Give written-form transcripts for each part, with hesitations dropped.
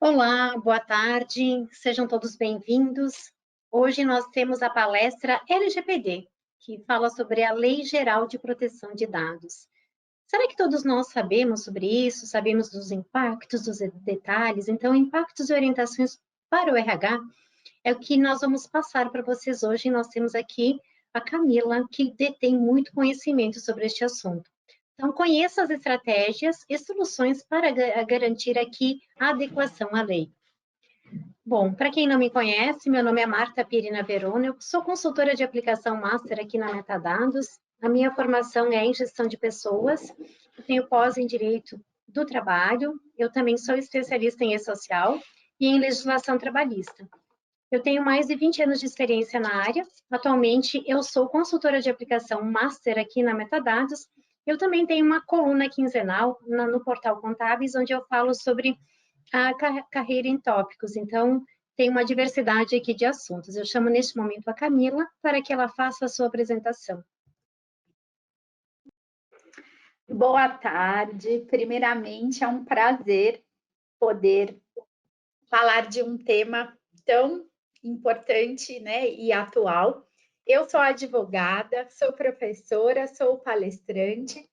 Olá, boa tarde, sejam todos bem-vindos. Hoje nós temos a palestra LGPD, que fala sobre a Lei Geral de Proteção de Dados. Será que todos nós sabemos sobre isso? Sabemos dos impactos, dos detalhes? Então, impactos e orientações para o RH é o que nós vamos passar para vocês hoje. Nós temos aqui a Camila, que detém muito conhecimento sobre este assunto. Então, conheça as estratégias e soluções para garantir aqui a adequação à lei. Bom, para quem não me conhece, meu nome é Marta Pirina Verona, eu sou consultora de aplicação Master aqui na Metadados. A minha formação é em gestão de pessoas, eu tenho pós em Direito do Trabalho, eu também sou especialista em E-Social e em legislação trabalhista. Eu tenho mais de 20 anos de experiência na área. Atualmente, eu sou consultora de aplicação Master aqui na Metadados. Eu também tenho uma coluna quinzenal no portal Contábeis, onde eu falo sobre a carreira em tópicos. Então, tem uma diversidade aqui de assuntos. Eu chamo neste momento a Camila para que ela faça a sua apresentação. Boa tarde. Primeiramente, é um prazer poder falar de um tema tão importante, né, e atual. Eu sou advogada, sou professora, sou palestrante,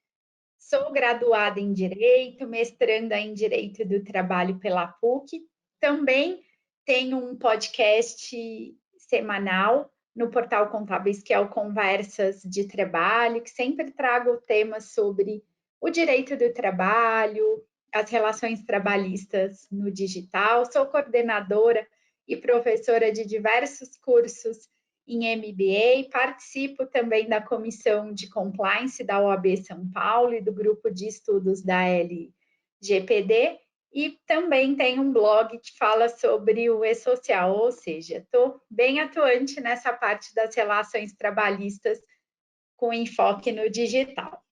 sou graduada em Direito, mestranda em Direito do Trabalho pela PUC. Também tenho um podcast semanal no Portal Contábeis, que é o Conversas de Trabalho, que sempre trago temas sobre o direito do trabalho, as relações trabalhistas no digital. Sou coordenadora e professora de diversos cursos em MBA, participo também da comissão de compliance da OAB São Paulo e do grupo de estudos da LGPD, e também tenho um blog que fala sobre o E-Social, ou seja, estou bem atuante nessa parte das relações trabalhistas com enfoque no digital.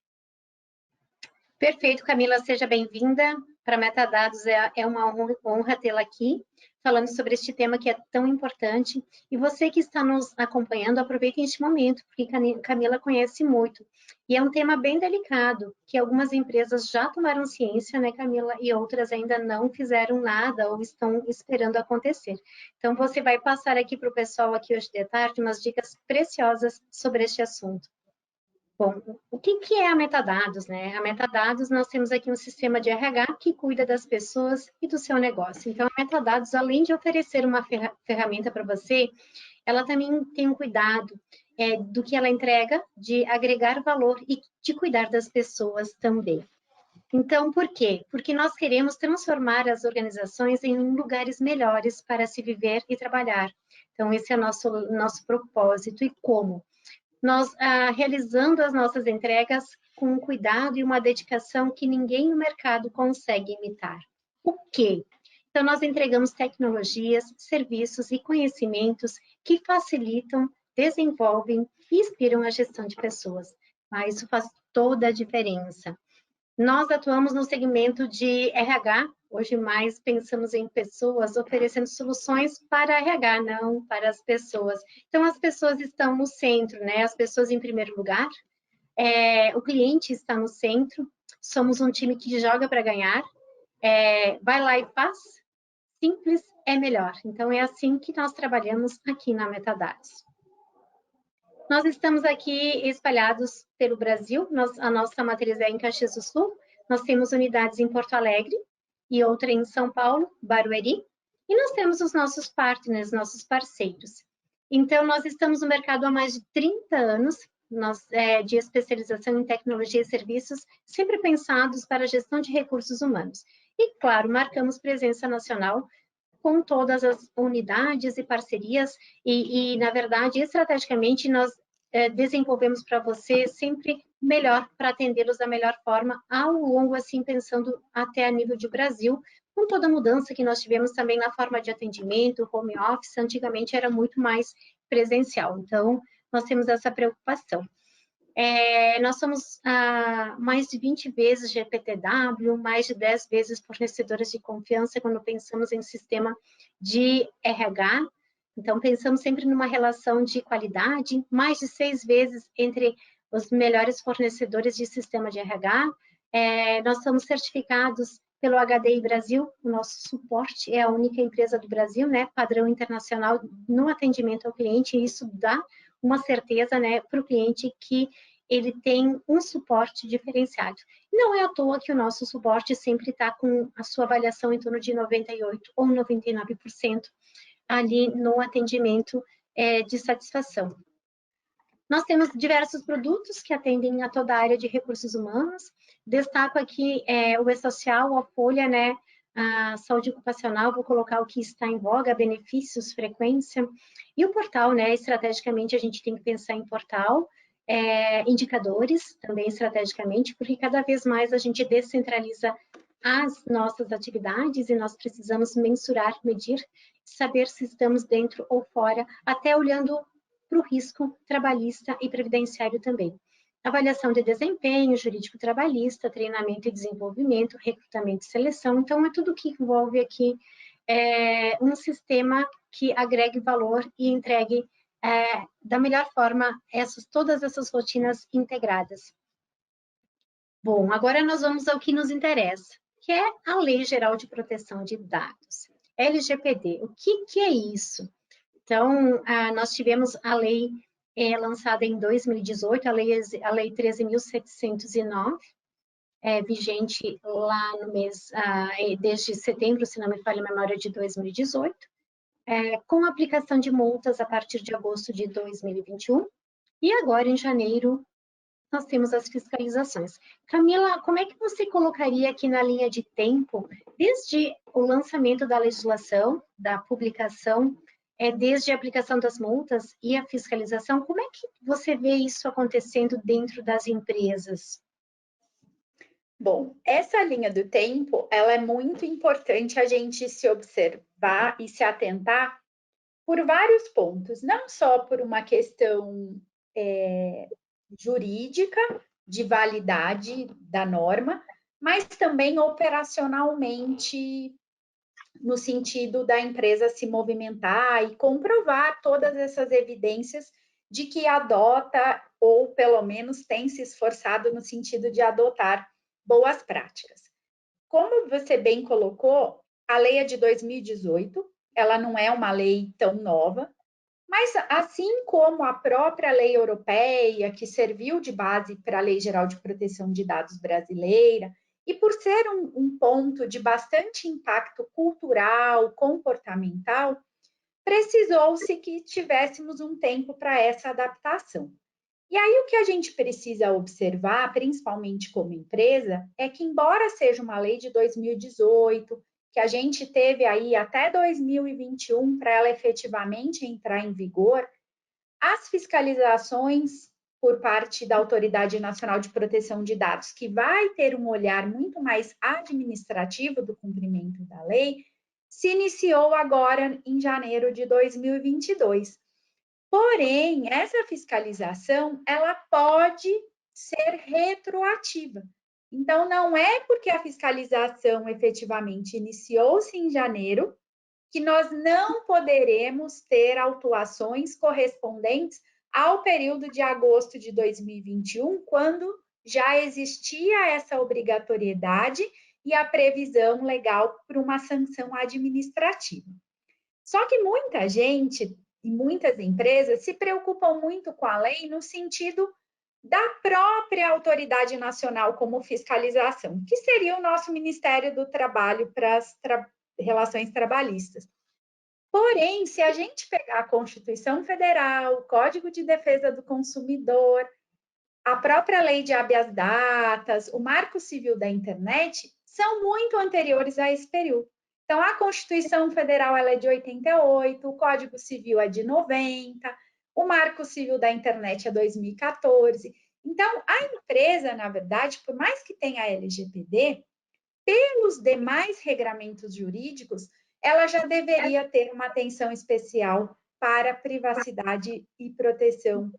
Perfeito, Camila, seja bem-vinda. Para Metadados é uma honra tê-la aqui, falando sobre este tema que é tão importante. E você que está nos acompanhando, aproveite este momento, porque Camila conhece muito. E é um tema bem delicado, que algumas empresas já tomaram ciência, né, Camila, e outras ainda não fizeram nada ou estão esperando acontecer. Então, você vai passar aqui para o pessoal aqui hoje de tarde umas dicas preciosas sobre este assunto. Bom, o que é a Metadados, né? A Metadados, nós temos aqui um sistema de RH que cuida das pessoas e do seu negócio. Então, a Metadados, além de oferecer uma ferramenta para você, ela também tem um cuidado do que ela entrega, de agregar valor e de cuidar das pessoas também. Então, por quê? Porque nós queremos transformar as organizações em lugares melhores para se viver e trabalhar. Então, esse é o nosso propósito. E como? Nós realizando as nossas entregas com um cuidado e uma dedicação que ninguém no mercado consegue imitar. O quê? Então, nós entregamos tecnologias, serviços e conhecimentos que facilitam, desenvolvem e inspiram a gestão de pessoas. Mas isso faz toda a diferença. Nós atuamos no segmento de RH, hoje mais pensamos em pessoas, oferecendo soluções para RH, não para as pessoas. Então, as pessoas estão no centro, né? As pessoas em primeiro lugar, o cliente está no centro, somos um time que joga para ganhar, vai lá e faz, simples é melhor. Então, é assim que nós trabalhamos aqui na Metadados. Nós estamos aqui espalhados pelo Brasil, a nossa matriz é em Caxias do Sul, nós temos unidades em Porto Alegre e outra em São Paulo, Barueri, e nós temos os nossos partners, nossos parceiros. Então, nós estamos no mercado há mais de 30 anos, de especialização em tecnologia e serviços, sempre pensados para a gestão de recursos humanos. E, claro, marcamos presença nacional com todas as unidades e parcerias na verdade, estrategicamente, nós desenvolvemos para você sempre melhor para atendê-los da melhor forma, ao longo, assim, pensando até a nível de Brasil, com toda a mudança que nós tivemos também na forma de atendimento, home office, antigamente era muito mais presencial, então, nós temos essa preocupação. Nós somos mais de 20 vezes GPTW, mais de 10 vezes fornecedoras de confiança quando pensamos em sistema de RH. Então, pensamos sempre numa relação de qualidade, mais de 6 vezes entre os melhores fornecedores de sistema de RH. Nós somos certificados pelo HDI Brasil, o nosso suporte é a única empresa do Brasil, né, padrão internacional no atendimento ao cliente, e isso dá uma certeza, né, para o cliente que ele tem um suporte diferenciado. Não é à toa que o nosso suporte sempre está com a sua avaliação em torno de 98% ou 99% ali no atendimento de satisfação. Nós temos diversos produtos que atendem a toda a área de recursos humanos. Destaco aqui o E-Social, a Folha, né? A saúde ocupacional, vou colocar o que está em voga, benefícios, frequência. E o portal, né? Estrategicamente, a gente tem que pensar em portal, indicadores, também estrategicamente, porque cada vez mais a gente descentraliza as nossas atividades e nós precisamos mensurar, medir, saber se estamos dentro ou fora, até olhando para o risco trabalhista e previdenciário também. Avaliação de desempenho, jurídico trabalhista, treinamento e desenvolvimento, recrutamento e seleção. Então, é tudo que envolve aqui um sistema que agregue valor e entregue da melhor forma todas essas rotinas integradas. Bom, agora nós vamos ao que nos interessa, que é a Lei Geral de Proteção de Dados, LGPD. O que é isso? Então, nós tivemos a lei lançada em 2018, a lei 13.709, vigente lá no mês, desde setembro, se não me falha a memória, de 2018, com aplicação de multas a partir de agosto de 2021, e agora, em janeiro, nós temos as fiscalizações. Camila, como é que você colocaria aqui na linha de tempo, desde o lançamento da legislação, da publicação, desde a aplicação das multas e a fiscalização, como é que você vê isso acontecendo dentro das empresas? Bom, essa linha do tempo, ela é muito importante a gente se observar e se atentar por vários pontos, não só por uma questão jurídica de validade da norma, mas também operacionalmente no sentido da empresa se movimentar e comprovar todas essas evidências de que adota ou pelo menos tem se esforçado no sentido de adotar boas práticas. Como você bem colocou, a lei é de 2018, ela não é uma lei tão nova, mas assim como a própria lei europeia, que serviu de base para a Lei Geral de Proteção de Dados brasileira, e por ser um ponto de bastante impacto cultural, comportamental, precisou-se que tivéssemos um tempo para essa adaptação. E aí o que a gente precisa observar, principalmente como empresa, é que embora seja uma lei de 2018, que a gente teve aí até 2021 para ela efetivamente entrar em vigor, as fiscalizações por parte da Autoridade Nacional de Proteção de Dados, que vai ter um olhar muito mais administrativo do cumprimento da lei, se iniciou agora em janeiro de 2022. Porém, essa fiscalização, ela pode ser retroativa. Então, não é porque a fiscalização efetivamente iniciou-se em janeiro que nós não poderemos ter autuações correspondentes ao período de agosto de 2021, quando já existia essa obrigatoriedade e a previsão legal para uma sanção administrativa. Só que muita gente e muitas empresas se preocupam muito com a lei no sentido da própria autoridade nacional como fiscalização, que seria o nosso Ministério do Trabalho para as relações trabalhistas. Porém, se a gente pegar a Constituição Federal, o Código de Defesa do Consumidor, a própria Lei de Habeas Datas, o Marco Civil da Internet, são muito anteriores a esse período. Então, a Constituição Federal ela é de 88, o Código Civil é de 90, o Marco Civil da Internet é 2014. Então, a empresa, na verdade, por mais que tenha a LGPD, pelos demais regramentos jurídicos, ela já deveria ter uma atenção especial para privacidade e proteção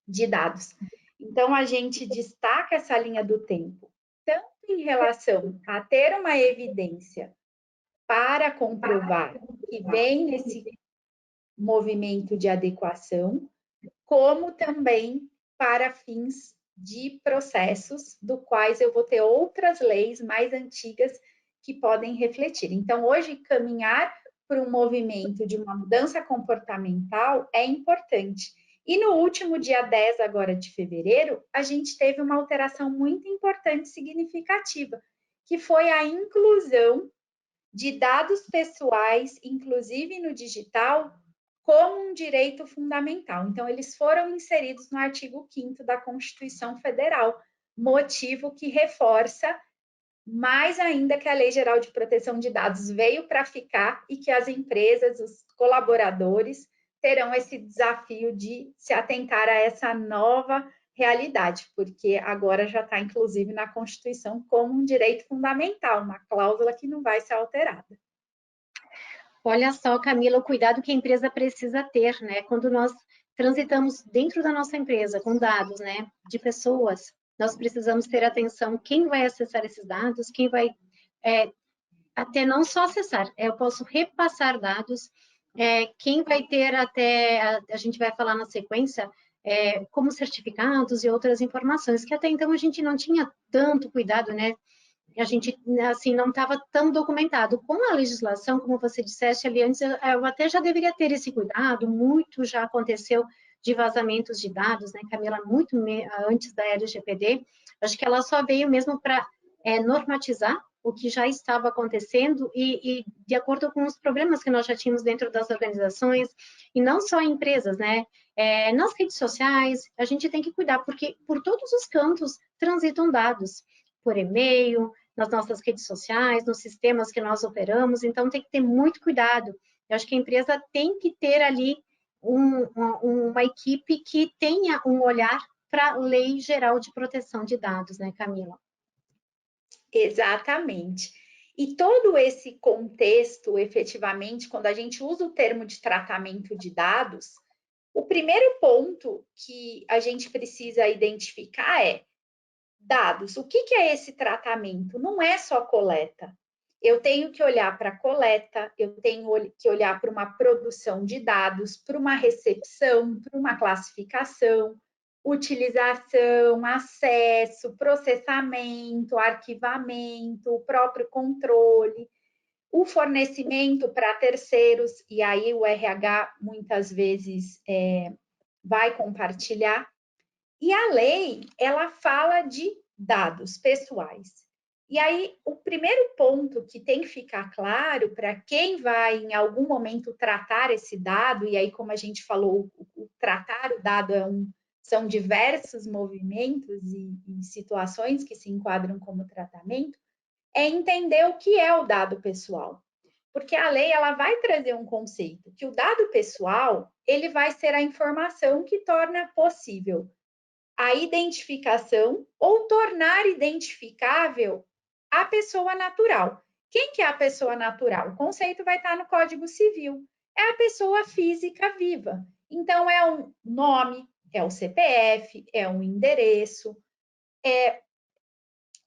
de dados. Então, a gente destaca essa linha do tempo, tanto em relação a ter uma evidência para comprovar que vem nesse movimento de adequação, como também para fins de processos, do quais eu vou ter outras leis mais antigas que podem refletir. Então, hoje, caminhar por um movimento de uma mudança comportamental é importante. E no último dia 10 agora de fevereiro, a gente teve uma alteração muito importante e significativa, que foi a inclusão de dados pessoais, inclusive no digital, como um direito fundamental. Então, eles foram inseridos no artigo 5º da Constituição Federal, motivo que reforça mais ainda que a Lei Geral de Proteção de Dados veio para ficar e que as empresas, os colaboradores, terão esse desafio de se atentar a essa nova realidade, porque agora já está, inclusive, na Constituição como um direito fundamental, uma cláusula que não vai ser alterada. Olha só, Camila, o cuidado que a empresa precisa ter, né? Quando nós transitamos dentro da nossa empresa com dados, né, de pessoas, nós precisamos ter atenção quem vai acessar esses dados, quem vai até não só acessar, eu posso repassar dados, quem vai ter até, a gente vai falar na sequência, como certificados e outras informações, que até então a gente não tinha tanto cuidado, né? A gente, assim, não estava tão documentado. Com a legislação, como você disseste ali antes, eu até já deveria ter esse cuidado, muito já aconteceu de vazamentos de dados, né, Camila, muito antes da LGPD, acho que ela só veio mesmo para normatizar o que já estava acontecendo e de acordo com os problemas que nós já tínhamos dentro das organizações, e não só em empresas, né, nas redes sociais, a gente tem que cuidar, porque por todos os cantos transitam dados, por e-mail, nas nossas redes sociais, nos sistemas que nós operamos, então tem que ter muito cuidado. Eu acho que a empresa tem que ter ali uma equipe que tenha um olhar para a Lei Geral de Proteção de Dados, né, Camila? Exatamente. E todo esse contexto, efetivamente, quando a gente usa o termo de tratamento de dados, o primeiro ponto que a gente precisa identificar é dados. O que é esse tratamento? Não é só coleta. Eu tenho que olhar para a coleta, eu tenho que olhar para uma produção de dados, para uma recepção, para uma classificação, utilização, acesso, processamento, arquivamento, o próprio controle, o fornecimento para terceiros, e aí o RH muitas vezes vai compartilhar. E a lei, ela fala de dados pessoais. E aí, o primeiro ponto que tem que ficar claro para quem vai, em algum momento, tratar esse dado, e aí, como a gente falou, o tratar o dado são diversos movimentos e situações que se enquadram como tratamento, é entender o que é o dado pessoal. Porque a lei, ela vai trazer um conceito, que o dado pessoal, ele vai ser a informação que torna possível a identificação ou tornar identificável a pessoa natural. Quem que é a pessoa natural? O conceito vai estar no Código Civil. É a pessoa física viva. Então, é um nome, é o CPF, é um endereço, é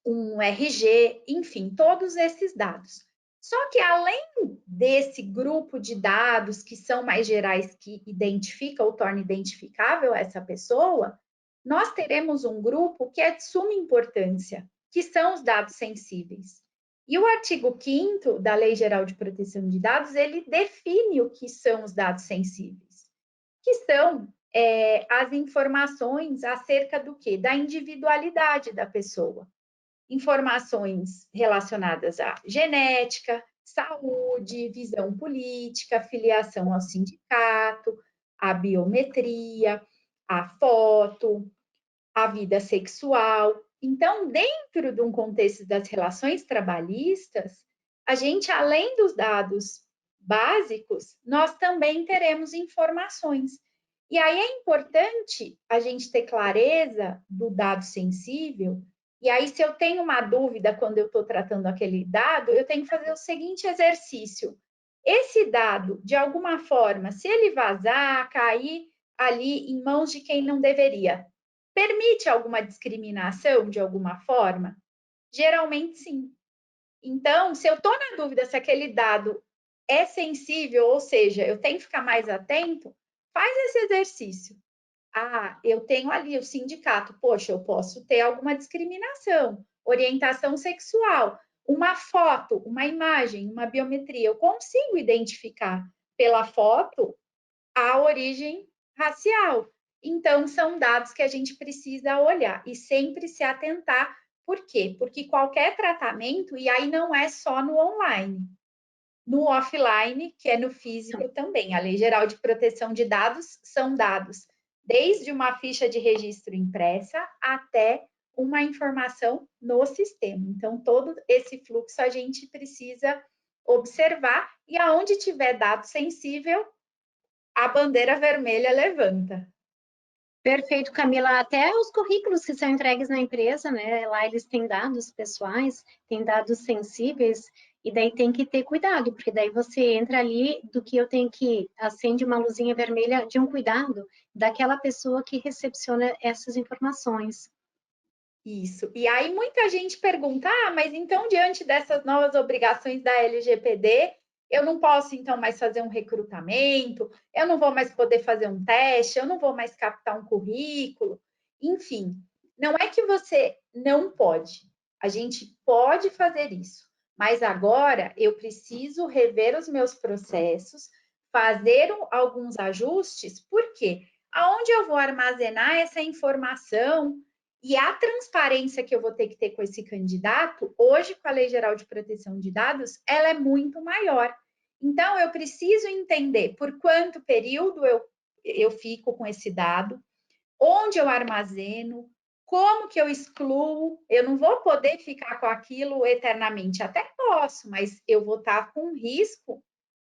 um RG, enfim, todos esses dados. Só que além desse grupo de dados que são mais gerais, que identifica ou torna identificável essa pessoa, nós teremos um grupo que é de suma importância, que são os dados sensíveis. E o artigo 5º da Lei Geral de Proteção de Dados, ele define o que são os dados sensíveis, que são as informações acerca do quê? Da individualidade da pessoa. Informações relacionadas à genética, saúde, visão política, filiação ao sindicato, a biometria, a foto, a vida sexual. Então, dentro de um contexto das relações trabalhistas, a gente, além dos dados básicos, nós também teremos informações. E aí é importante a gente ter clareza do dado sensível. E aí, se eu tenho uma dúvida quando eu estou tratando aquele dado, eu tenho que fazer o seguinte exercício. Esse dado, de alguma forma, se ele vazar, cair ali em mãos de quem não deveria, permite alguma discriminação de alguma forma? Geralmente, sim. Então, se eu estou na dúvida se aquele dado é sensível, ou seja, eu tenho que ficar mais atento, faz esse exercício. Ah, eu tenho ali o sindicato, poxa, eu posso ter alguma discriminação, orientação sexual. uma foto, uma imagem, uma biometria, eu consigo identificar pela foto a origem racial. Então, são dados que a gente precisa olhar e sempre se atentar. Por quê? Porque qualquer tratamento, e aí não é só no online, no offline, que é no físico também. A Lei Geral de Proteção de Dados são dados desde uma ficha de registro impressa até uma informação no sistema. Então, todo esse fluxo a gente precisa observar e aonde tiver dado sensível, a bandeira vermelha levanta. Perfeito, Camila. Até os currículos que são entregues na empresa, né? Lá eles têm dados pessoais, têm dados sensíveis, e daí tem que ter cuidado, porque daí você entra ali do que eu tenho que acende uma luzinha vermelha de um cuidado daquela pessoa que recepciona essas informações. Isso. E aí muita gente pergunta: mas então, diante dessas novas obrigações da LGPD, eu não posso então mais fazer um recrutamento, eu não vou mais poder fazer um teste, eu não vou mais captar um currículo. Enfim, não é que você não pode. A gente pode fazer isso. Mas agora eu preciso rever os meus processos, fazer alguns ajustes, porque aonde eu vou armazenar essa informação e a transparência que eu vou ter que ter com esse candidato, hoje, com a Lei Geral de Proteção de Dados, ela é muito maior. Então, eu preciso entender por quanto período eu fico com esse dado, onde eu armazeno, como que eu excluo. Eu não vou poder ficar com aquilo eternamente, até posso, mas eu vou estar com um risco,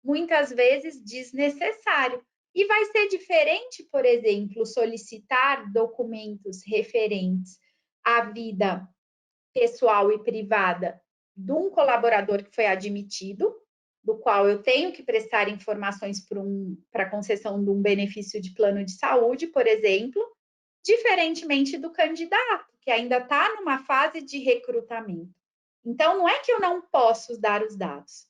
muitas vezes, desnecessário. E vai ser diferente, por exemplo, solicitar documentos referentes à vida pessoal e privada de um colaborador que foi admitido, do qual eu tenho que prestar informações para a concessão de um benefício de plano de saúde, por exemplo, diferentemente do candidato, que ainda está numa fase de recrutamento. Então, não é que eu não posso dar os dados,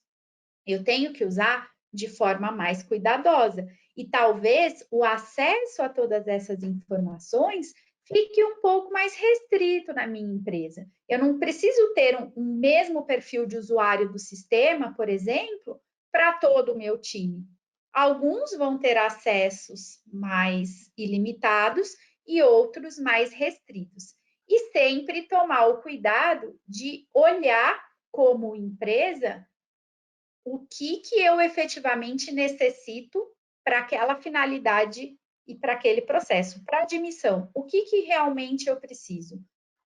eu tenho que usar de forma mais cuidadosa. E talvez o acesso a todas essas informações fique um pouco mais restrito na minha empresa. Eu não preciso ter um mesmo perfil de usuário do sistema, por exemplo, para todo o meu time. Alguns vão ter acessos mais ilimitados e outros mais restritos. E sempre tomar o cuidado de olhar como empresa o que eu efetivamente necessito para aquela finalidade e para aquele processo. Para admissão, o que realmente eu preciso?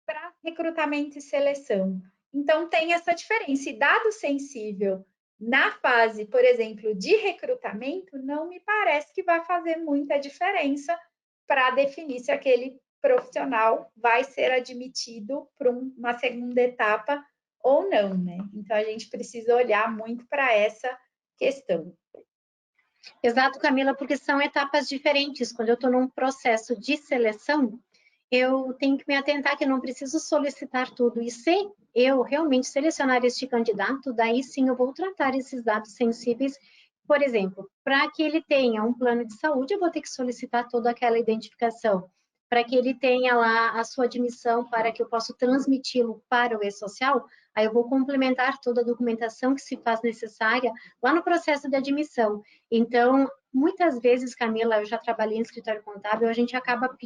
Para recrutamento e seleção. Então, tem essa diferença. E dado sensível na fase, por exemplo, de recrutamento, não me parece que vai fazer muita diferença para definir se aquele profissional vai ser admitido para uma segunda etapa ou não, né? Então a gente precisa olhar muito para essa questão. Exato, Camila, porque são etapas diferentes. Quando eu estou num processo de seleção, eu tenho que me atentar que eu não preciso solicitar tudo. E se eu realmente selecionar este candidato, daí sim eu vou tratar esses dados sensíveis. Por exemplo, para que ele tenha um plano de saúde, eu vou ter que solicitar toda aquela identificação. Para que ele tenha lá a sua admissão, para que eu possa transmiti-lo para o e-social, aí eu vou complementar toda a documentação que se faz necessária lá no processo de admissão. Então, muitas vezes, Camila, eu já trabalhei em escritório contábil, a gente acabava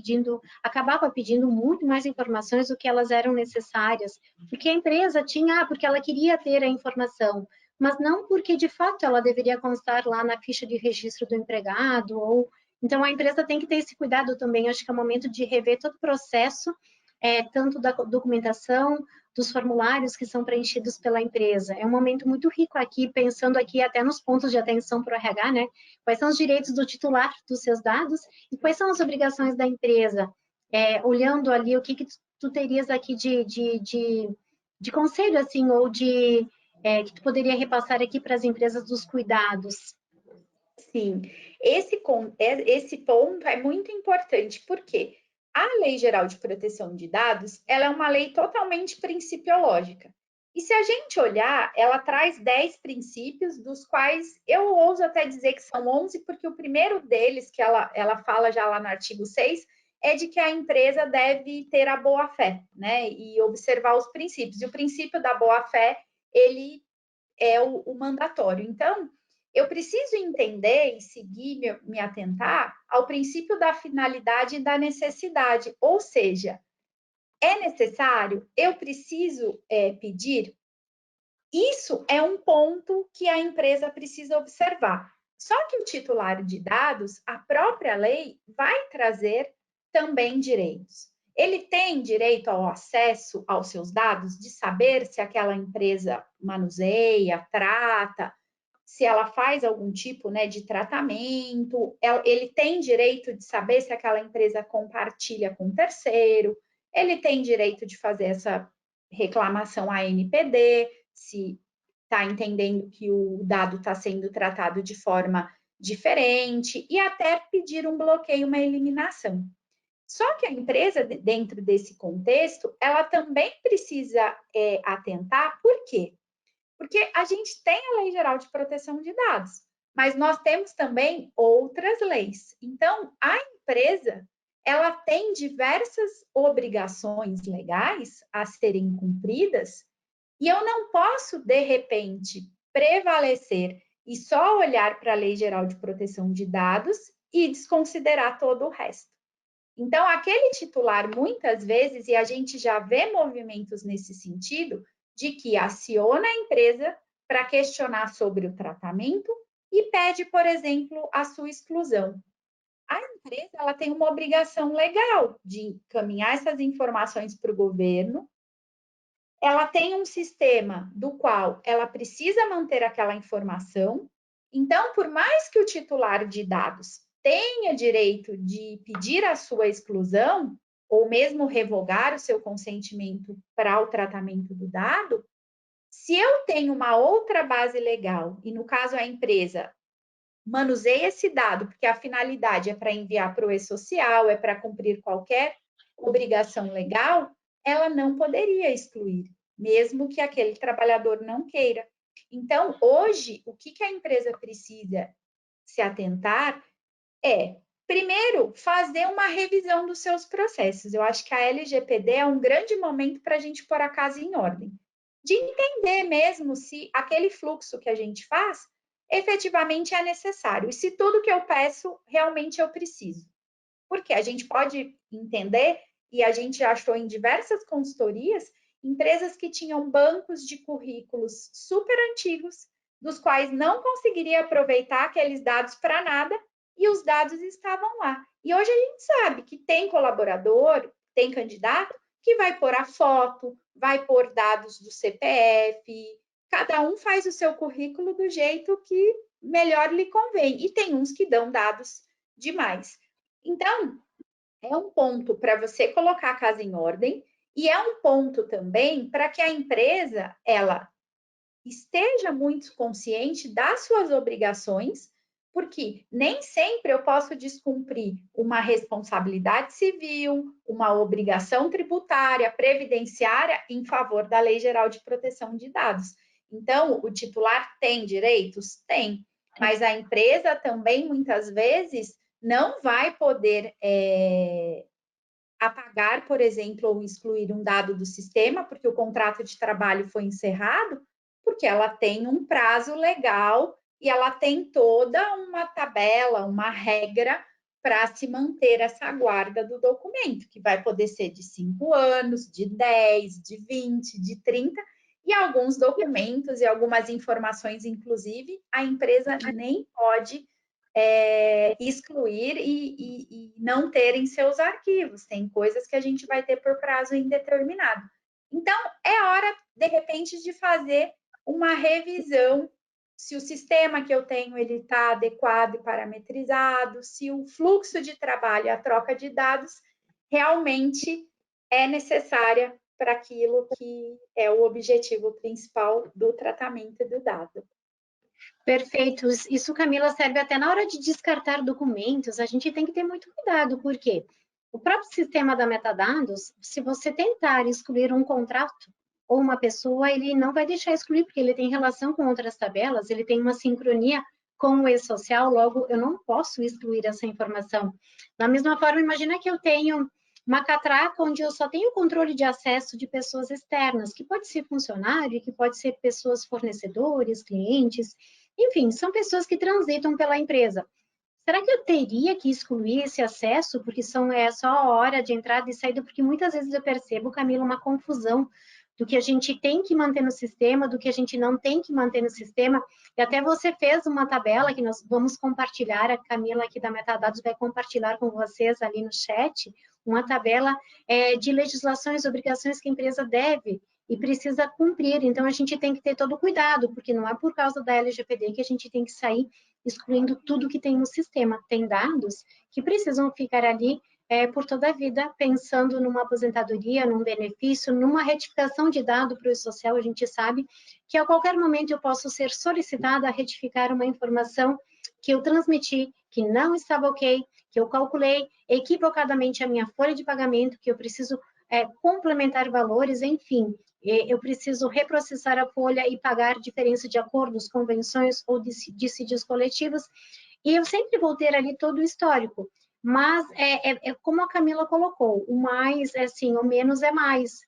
pedindo muito mais informações do que elas eram necessárias, porque a empresa tinha, porque ela queria ter a informação, mas não porque de fato ela deveria constar lá na ficha de registro do empregado, ou então a empresa tem que ter esse cuidado também, acho que é o momento de rever todo o processo, tanto da documentação, dos formulários que são preenchidos pela empresa. É um momento muito rico aqui, pensando aqui até nos pontos de atenção para o RH, né? Quais são os direitos do titular dos seus dados e quais são as obrigações da empresa? Olhando ali o que tu terias aqui de conselho, assim, ou que tu poderia repassar aqui para as empresas dos cuidados. Sim, esse ponto é muito importante, porque a Lei Geral de Proteção de Dados, ela é uma lei totalmente principiológica. E se a gente olhar, ela traz 10 princípios, dos quais eu ouso até dizer que são 11, porque o primeiro deles, que ela fala já lá no artigo 6, é de que a empresa deve ter a boa-fé, né? E observar os princípios. E o princípio da boa-fé ele é o mandatório. Então, eu preciso entender e seguir, me atentar ao princípio da finalidade e da necessidade, ou seja, é necessário, eu preciso pedir. Isso é um ponto que a empresa precisa observar. Só que o titular de dados, a própria lei vai trazer também direitos. Ele tem direito ao acesso aos seus dados, de saber se aquela empresa manuseia, trata, se ela faz algum tipo, né, de tratamento. Ele tem direito de saber se aquela empresa compartilha com terceiro. Ele tem direito de fazer essa reclamação à NPD, se está entendendo que o dado está sendo tratado de forma diferente, e até pedir um bloqueio, uma eliminação. Só que a empresa, dentro desse contexto, ela também precisa atentar, por quê? Porque a gente tem a Lei Geral de Proteção de Dados, mas nós temos também outras leis. Então, a empresa, ela tem diversas obrigações legais a serem cumpridas, e eu não posso, de repente, prevalecer e só olhar para a Lei Geral de Proteção de Dados e desconsiderar todo o resto. Então, aquele titular, muitas vezes, e a gente já vê movimentos nesse sentido, de que aciona a empresa para questionar sobre o tratamento e pede, por exemplo, a sua exclusão. A empresa, ela tem uma obrigação legal de encaminhar essas informações para o governo. Ela tem um sistema do qual ela precisa manter aquela informação. Então, por mais que o titular de dados tenha direito de pedir a sua exclusão, ou mesmo revogar o seu consentimento para o tratamento do dado, se eu tenho uma outra base legal, e no caso a empresa manuseia esse dado, porque a finalidade é para enviar para o e-social, é para cumprir qualquer obrigação legal, ela não poderia excluir, mesmo que aquele trabalhador não queira. Então, hoje, o que a empresa precisa se atentar é, primeiro, fazer uma revisão dos seus processos. Eu acho que a LGPD é um grande momento para a gente pôr a casa em ordem, de entender mesmo se aquele fluxo que a gente faz efetivamente é necessário e se tudo que eu peço realmente eu preciso. Porque a gente pode entender, e a gente achou em diversas consultorias, empresas que tinham bancos de currículos super antigos, dos quais não conseguiria aproveitar aqueles dados para nada, e os dados estavam lá. E hoje a gente sabe que tem colaborador, tem candidato, que vai pôr a foto, vai pôr dados do CPF, cada um faz o seu currículo do jeito que melhor lhe convém. E tem uns que dão dados demais. Então, é um ponto para você colocar a casa em ordem e é um ponto também para que a empresa ela esteja muito consciente das suas obrigações, porque nem sempre eu posso descumprir uma responsabilidade civil, uma obrigação tributária, previdenciária em favor da Lei Geral de Proteção de Dados. Então, o titular tem direitos? Tem, mas a empresa também, muitas vezes, não vai poder apagar, por exemplo, ou excluir um dado do sistema, porque o contrato de trabalho foi encerrado, porque ela tem um prazo legal e ela tem toda uma tabela, uma regra para se manter essa guarda do documento, que vai poder ser de 5 anos, de 10, de 20, de 30, e alguns documentos e algumas informações, inclusive, a empresa nem pode excluir e não ter em seus arquivos. Tem coisas que a gente vai ter por prazo indeterminado. Então, é hora, de repente, de fazer uma revisão se o sistema que eu tenho ele está adequado e parametrizado, se o fluxo de trabalho e a troca de dados realmente é necessária para aquilo que é o objetivo principal do tratamento do dado. Perfeito. Isso, Camila, serve até na hora de descartar documentos. A gente tem que ter muito cuidado, porque o próprio sistema da metadados, se você tentar excluir um contrato ou uma pessoa, ele não vai deixar excluir, porque ele tem relação com outras tabelas, ele tem uma sincronia com o e-social, logo eu não posso excluir essa informação. Da mesma forma, imagina que eu tenho uma catraca onde eu só tenho controle de acesso de pessoas externas, que pode ser funcionário, que pode ser pessoas fornecedores, clientes, enfim, são pessoas que transitam pela empresa. Será que eu teria que excluir esse acesso, porque é só a hora de entrada e saída? Porque muitas vezes eu percebo, Camila, uma confusão do que a gente tem que manter no sistema, do que a gente não tem que manter no sistema. E até você fez uma tabela que nós vamos compartilhar, a Camila aqui da Metadados vai compartilhar com vocês ali no chat, uma tabela de legislações, obrigações que a empresa deve e precisa cumprir. Então, a gente tem que ter todo o cuidado, porque não é por causa da LGPD que a gente tem que sair excluindo tudo que tem no sistema. Tem dados que precisam ficar ali por toda a vida, pensando numa aposentadoria, num benefício, numa retificação de dado para o social. A gente sabe que a qualquer momento eu posso ser solicitada a retificar uma informação que eu transmiti, que não estava ok, que eu calculei equivocadamente a minha folha de pagamento, que eu preciso complementar valores, enfim, eu preciso reprocessar a folha e pagar diferença de acordos, convenções ou dissídios coletivos, e eu sempre vou ter ali todo o histórico. Mas como a Camila colocou, o mais é assim, o menos é mais.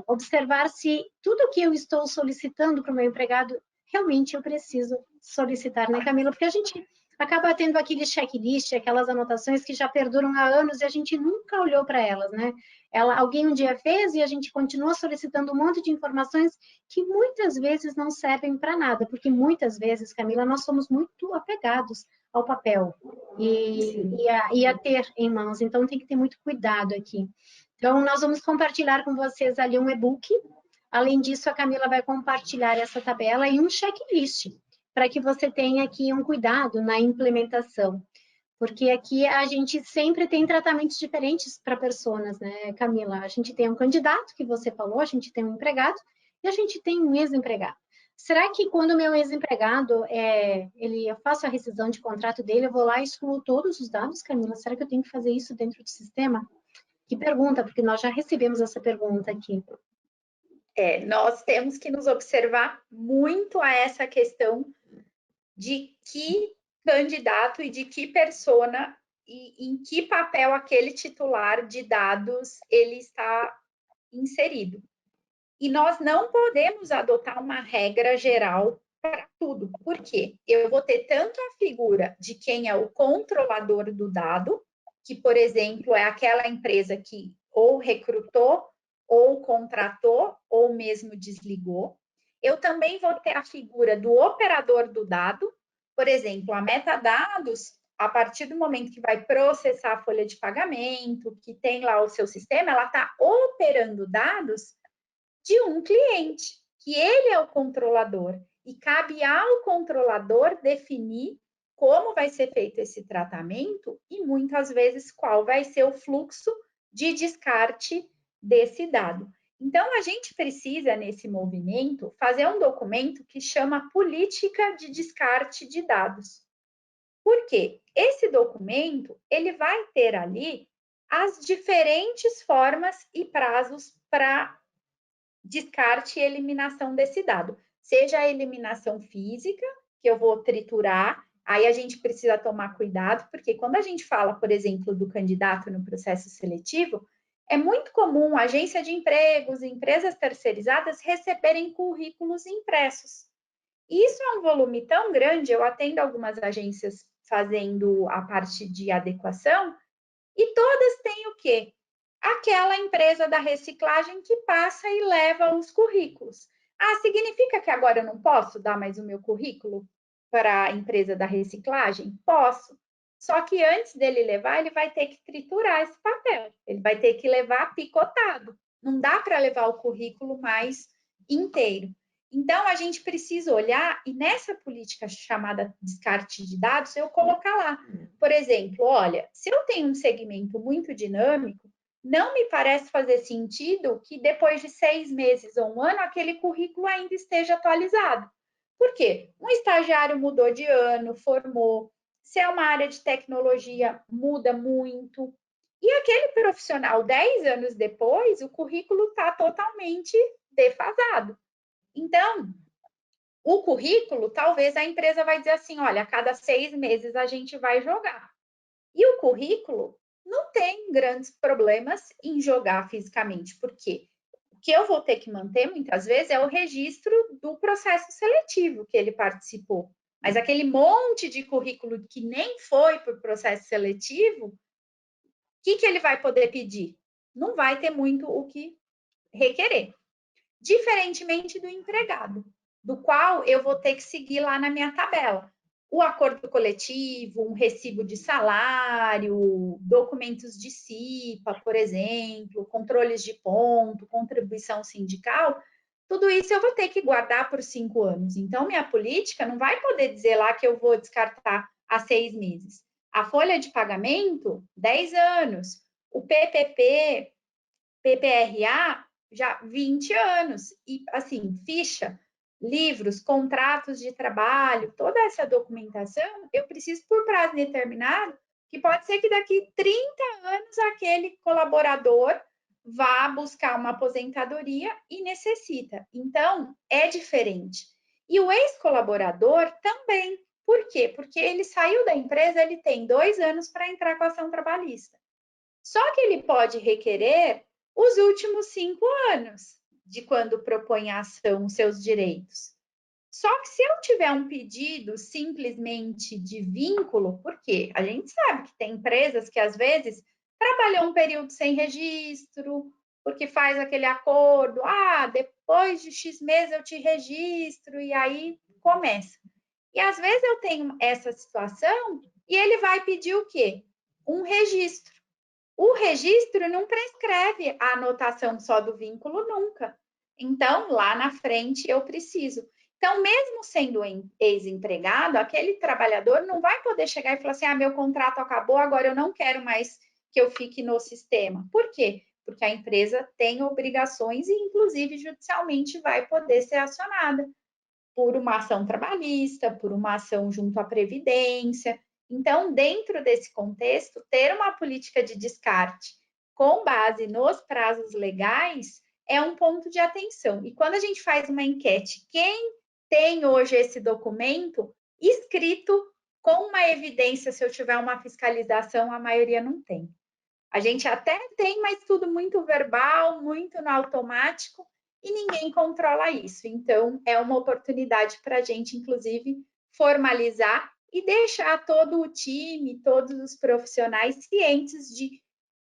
Observar se tudo que eu estou solicitando para o meu empregado, realmente eu preciso solicitar, né, Camila? Porque a gente acaba tendo aquele checklist, aquelas anotações que já perduram há anos e a gente nunca olhou para elas, né? Alguém um dia fez e a gente continua solicitando um monte de informações que muitas vezes não servem para nada, porque muitas vezes, Camila, nós somos muito apegados ao papel e a ter em mãos, então tem que ter muito cuidado aqui. Então, nós vamos compartilhar com vocês ali um e-book. Além disso, a Camila vai compartilhar essa tabela e um checklist, para que você tenha aqui um cuidado na implementação. Porque aqui a gente sempre tem tratamentos diferentes para pessoas, né, Camila? A gente tem um candidato, que você falou, a gente tem um empregado e a gente tem um ex-empregado. Será que quando o meu ex-empregado, eu faço a rescisão de contrato dele, eu vou lá e excluo todos os dados, Camila? Será que eu tenho que fazer isso dentro do sistema? Que pergunta, porque nós já recebemos essa pergunta aqui. Nós temos que nos observar muito a essa questão de que candidato e de que persona e em que papel aquele titular de dados ele está inserido. E nós não podemos adotar uma regra geral para tudo. Por quê? Eu vou ter tanto a figura de quem é o controlador do dado, que, por exemplo, é aquela empresa que ou recrutou, ou contratou, ou mesmo desligou. Eu também vou ter a figura do operador do dado, por exemplo, a Metadados, a partir do momento que vai processar a folha de pagamento, que tem lá o seu sistema, ela está operando dados de um cliente, que ele é o controlador. E cabe ao controlador definir como vai ser feito esse tratamento e muitas vezes qual vai ser o fluxo de descarte desse dado. Então, a gente precisa, nesse movimento, fazer um documento que chama Política de Descarte de Dados. Por quê? Esse documento, ele vai ter ali as diferentes formas e prazos para descarte e eliminação desse dado. Seja a eliminação física, que eu vou triturar, aí a gente precisa tomar cuidado, porque quando a gente fala, por exemplo, do candidato no processo seletivo, é muito comum a agência de empregos, empresas terceirizadas receberem currículos impressos. Isso é um volume tão grande, eu atendo algumas agências fazendo a parte de adequação, e todas têm o quê? Aquela empresa da reciclagem que passa e leva os currículos. Ah, significa que agora eu não posso dar mais o meu currículo para a empresa da reciclagem? Posso. Só que antes dele levar, ele vai ter que triturar esse papel. Ele vai ter que levar picotado. Não dá para levar o currículo mais inteiro. Então, a gente precisa olhar, e nessa política chamada descarte de dados, eu colocar lá. Por exemplo, olha, se eu tenho um segmento muito dinâmico, não me parece fazer sentido que depois de 6 meses ou um ano, aquele currículo ainda esteja atualizado. Por quê? Um estagiário mudou de ano, formou, se é uma área de tecnologia, muda muito. E aquele profissional, 10 anos depois, o currículo está totalmente defasado. Então, o currículo, talvez a empresa vai dizer assim, olha, a cada 6 meses a gente vai jogar. E o currículo, não tem grandes problemas em jogar fisicamente, porque o que eu vou ter que manter muitas vezes é o registro do processo seletivo que ele participou. Mas aquele monte de currículo que nem foi para o processo seletivo, o que ele vai poder pedir? Não vai ter muito o que requerer. Diferentemente do empregado, do qual eu vou ter que seguir lá na minha tabela. O acordo coletivo, um recibo de salário, documentos de CIPA, por exemplo, controles de ponto, contribuição sindical, tudo isso eu vou ter que guardar por 5 anos. Então, minha política não vai poder dizer lá que eu vou descartar há 6 meses. A folha de pagamento, 10 anos. O PPP, PPRA, já 20 anos. E, assim, ficha, livros, contratos de trabalho, toda essa documentação, eu preciso por prazo determinado, que pode ser que daqui 30 anos aquele colaborador vá buscar uma aposentadoria e necessita. Então, é diferente. E o ex-colaborador também. Por quê? Porque ele saiu da empresa, ele tem 2 anos para entrar com a ação trabalhista. Só que ele pode requerer os últimos 5 anos de quando propõe a ação, os seus direitos. Só que se eu tiver um pedido simplesmente de vínculo, porque a gente sabe que tem empresas que às vezes trabalham um período sem registro, porque faz aquele acordo, depois de X meses eu te registro, e aí começa. E às vezes eu tenho essa situação e ele vai pedir o quê? Um registro. O registro não prescreve a anotação só do vínculo nunca. Então, lá na frente, eu preciso. Então, mesmo sendo ex-empregado, aquele trabalhador não vai poder chegar e falar assim: meu contrato acabou, agora eu não quero mais que eu fique no sistema. Por quê? Porque a empresa tem obrigações e, inclusive, judicialmente vai poder ser acionada por uma ação trabalhista, por uma ação junto à Previdência. Então, dentro desse contexto, ter uma política de descarte com base nos prazos legais é um ponto de atenção. E quando a gente faz uma enquete, quem tem hoje esse documento escrito com uma evidência, se eu tiver uma fiscalização, a maioria não tem. A gente até tem, mas tudo muito verbal, muito no automático, e ninguém controla isso. Então, é uma oportunidade para a gente, inclusive, formalizar e deixar todo o time, todos os profissionais cientes de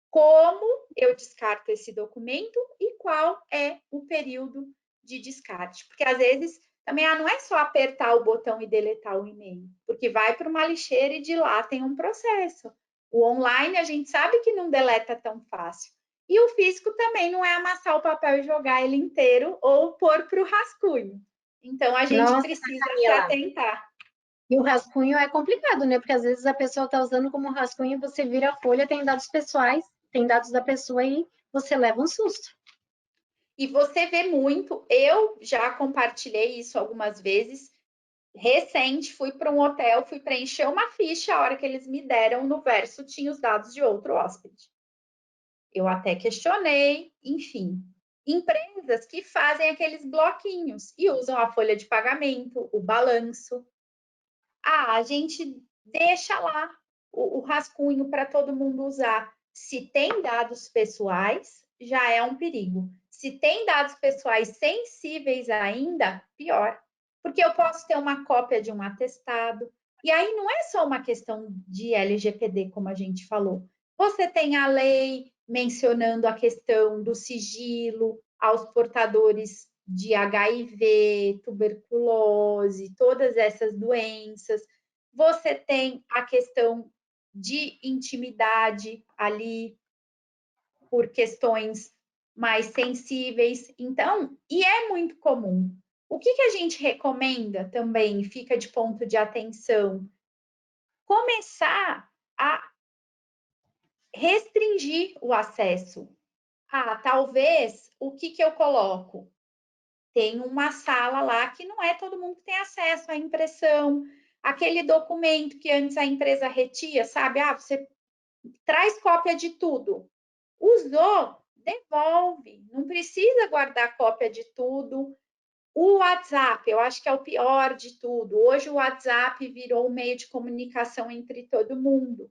como eu descarto esse documento e qual é o período de descarte. Porque às vezes também não é só apertar o botão e deletar o e-mail, porque vai para uma lixeira e de lá tem um processo. O online a gente sabe que não deleta tão fácil. E o físico também não é amassar o papel e jogar ele inteiro ou pôr para o rascunho. Então a gente Nossa, precisa se Camila. atentar. E o rascunho é complicado, né? Porque às vezes a pessoa está usando como rascunho, você vira a folha, tem dados pessoais, tem dados da pessoa e você leva um susto. E você vê muito, eu já compartilhei isso algumas vezes. Recente, fui para um hotel, fui preencher uma ficha, a hora que eles me deram no verso tinha os dados de outro hóspede. Eu até questionei, enfim. Empresas que fazem aqueles bloquinhos e usam a folha de pagamento, o balanço. A gente deixa lá o rascunho para todo mundo usar. Se tem dados pessoais, já é um perigo. Se tem dados pessoais sensíveis ainda, pior. Porque eu posso ter uma cópia de um atestado. E aí não é só uma questão de LGPD, como a gente falou. Você tem a lei mencionando a questão do sigilo aos portadores de HIV, tuberculose, todas essas doenças. Você tem a questão de intimidade ali por questões mais sensíveis. Então, e é muito comum. O que a gente recomenda também, fica de ponto de atenção? Começar a restringir o acesso. Talvez, o que eu coloco? Tem uma sala lá que não é todo mundo que tem acesso à impressão, aquele documento que antes a empresa retia, sabe? Você traz cópia de tudo. Usou, devolve. Não precisa guardar cópia de tudo. O WhatsApp, eu acho que é o pior de tudo. Hoje o WhatsApp virou um meio de comunicação entre todo mundo.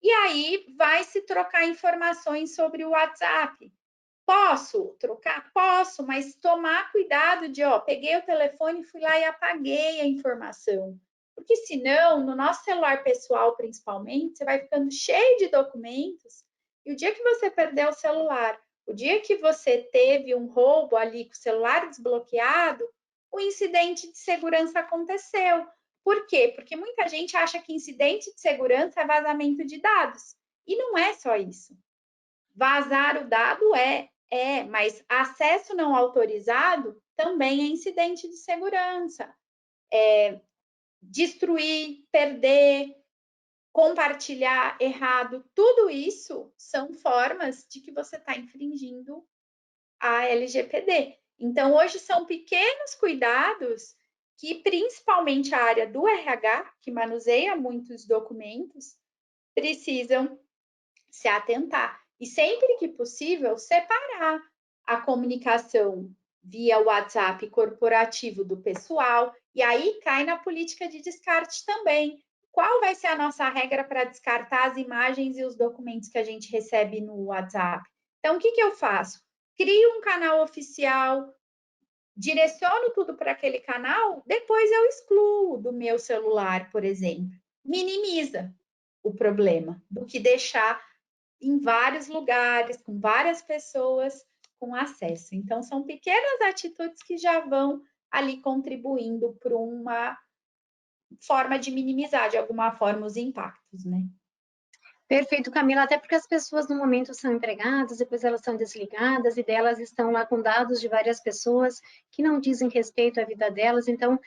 E aí vai se trocar informações sobre o WhatsApp. Posso trocar? Posso, mas tomar cuidado de, ó, peguei o telefone, fui lá e apaguei a informação. Porque senão, no nosso celular pessoal principalmente, você vai ficando cheio de documentos e o dia que você perder o celular, o dia que você teve um roubo ali com o celular desbloqueado, o incidente de segurança aconteceu. Por quê? Porque muita gente acha que incidente de segurança é vazamento de dados. E não é só isso. Vazar o dado mas acesso não autorizado também é incidente de segurança. Destruir, perder, compartilhar errado, tudo isso são formas de que você está infringindo a LGPD. Então, hoje são pequenos cuidados que, principalmente a área do RH, que manuseia muitos documentos, precisam se atentar. E sempre que possível, separar a comunicação via WhatsApp corporativo do pessoal, e aí cai na política de descarte também. Qual vai ser a nossa regra para descartar as imagens e os documentos que a gente recebe no WhatsApp? Então, o que eu faço? Crio um canal oficial, direciono tudo para aquele canal, depois eu excluo do meu celular, por exemplo. Minimiza o problema do que deixar em vários lugares, com várias pessoas com acesso. Então, são pequenas atitudes que já vão ali contribuindo para uma forma de minimizar, de alguma forma, os impactos, né? Perfeito, Camila, até porque as pessoas no momento são empregadas, depois elas são desligadas e delas estão lá com dados de várias pessoas que não dizem respeito à vida delas, então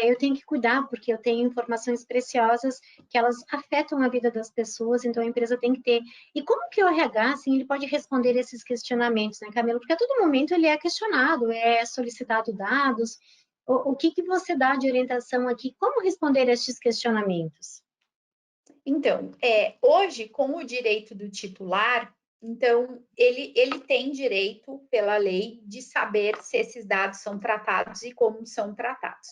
eu tenho que cuidar, porque eu tenho informações preciosas que elas afetam a vida das pessoas, então a empresa tem que ter. E como que o RH, assim, ele pode responder esses questionamentos, né, Camila? Porque a todo momento ele é questionado, é solicitado dados, o que você dá de orientação aqui, como responder a estes questionamentos? Então, hoje, com o direito do titular, então, ele tem direito, pela lei, de saber se esses dados são tratados e como são tratados.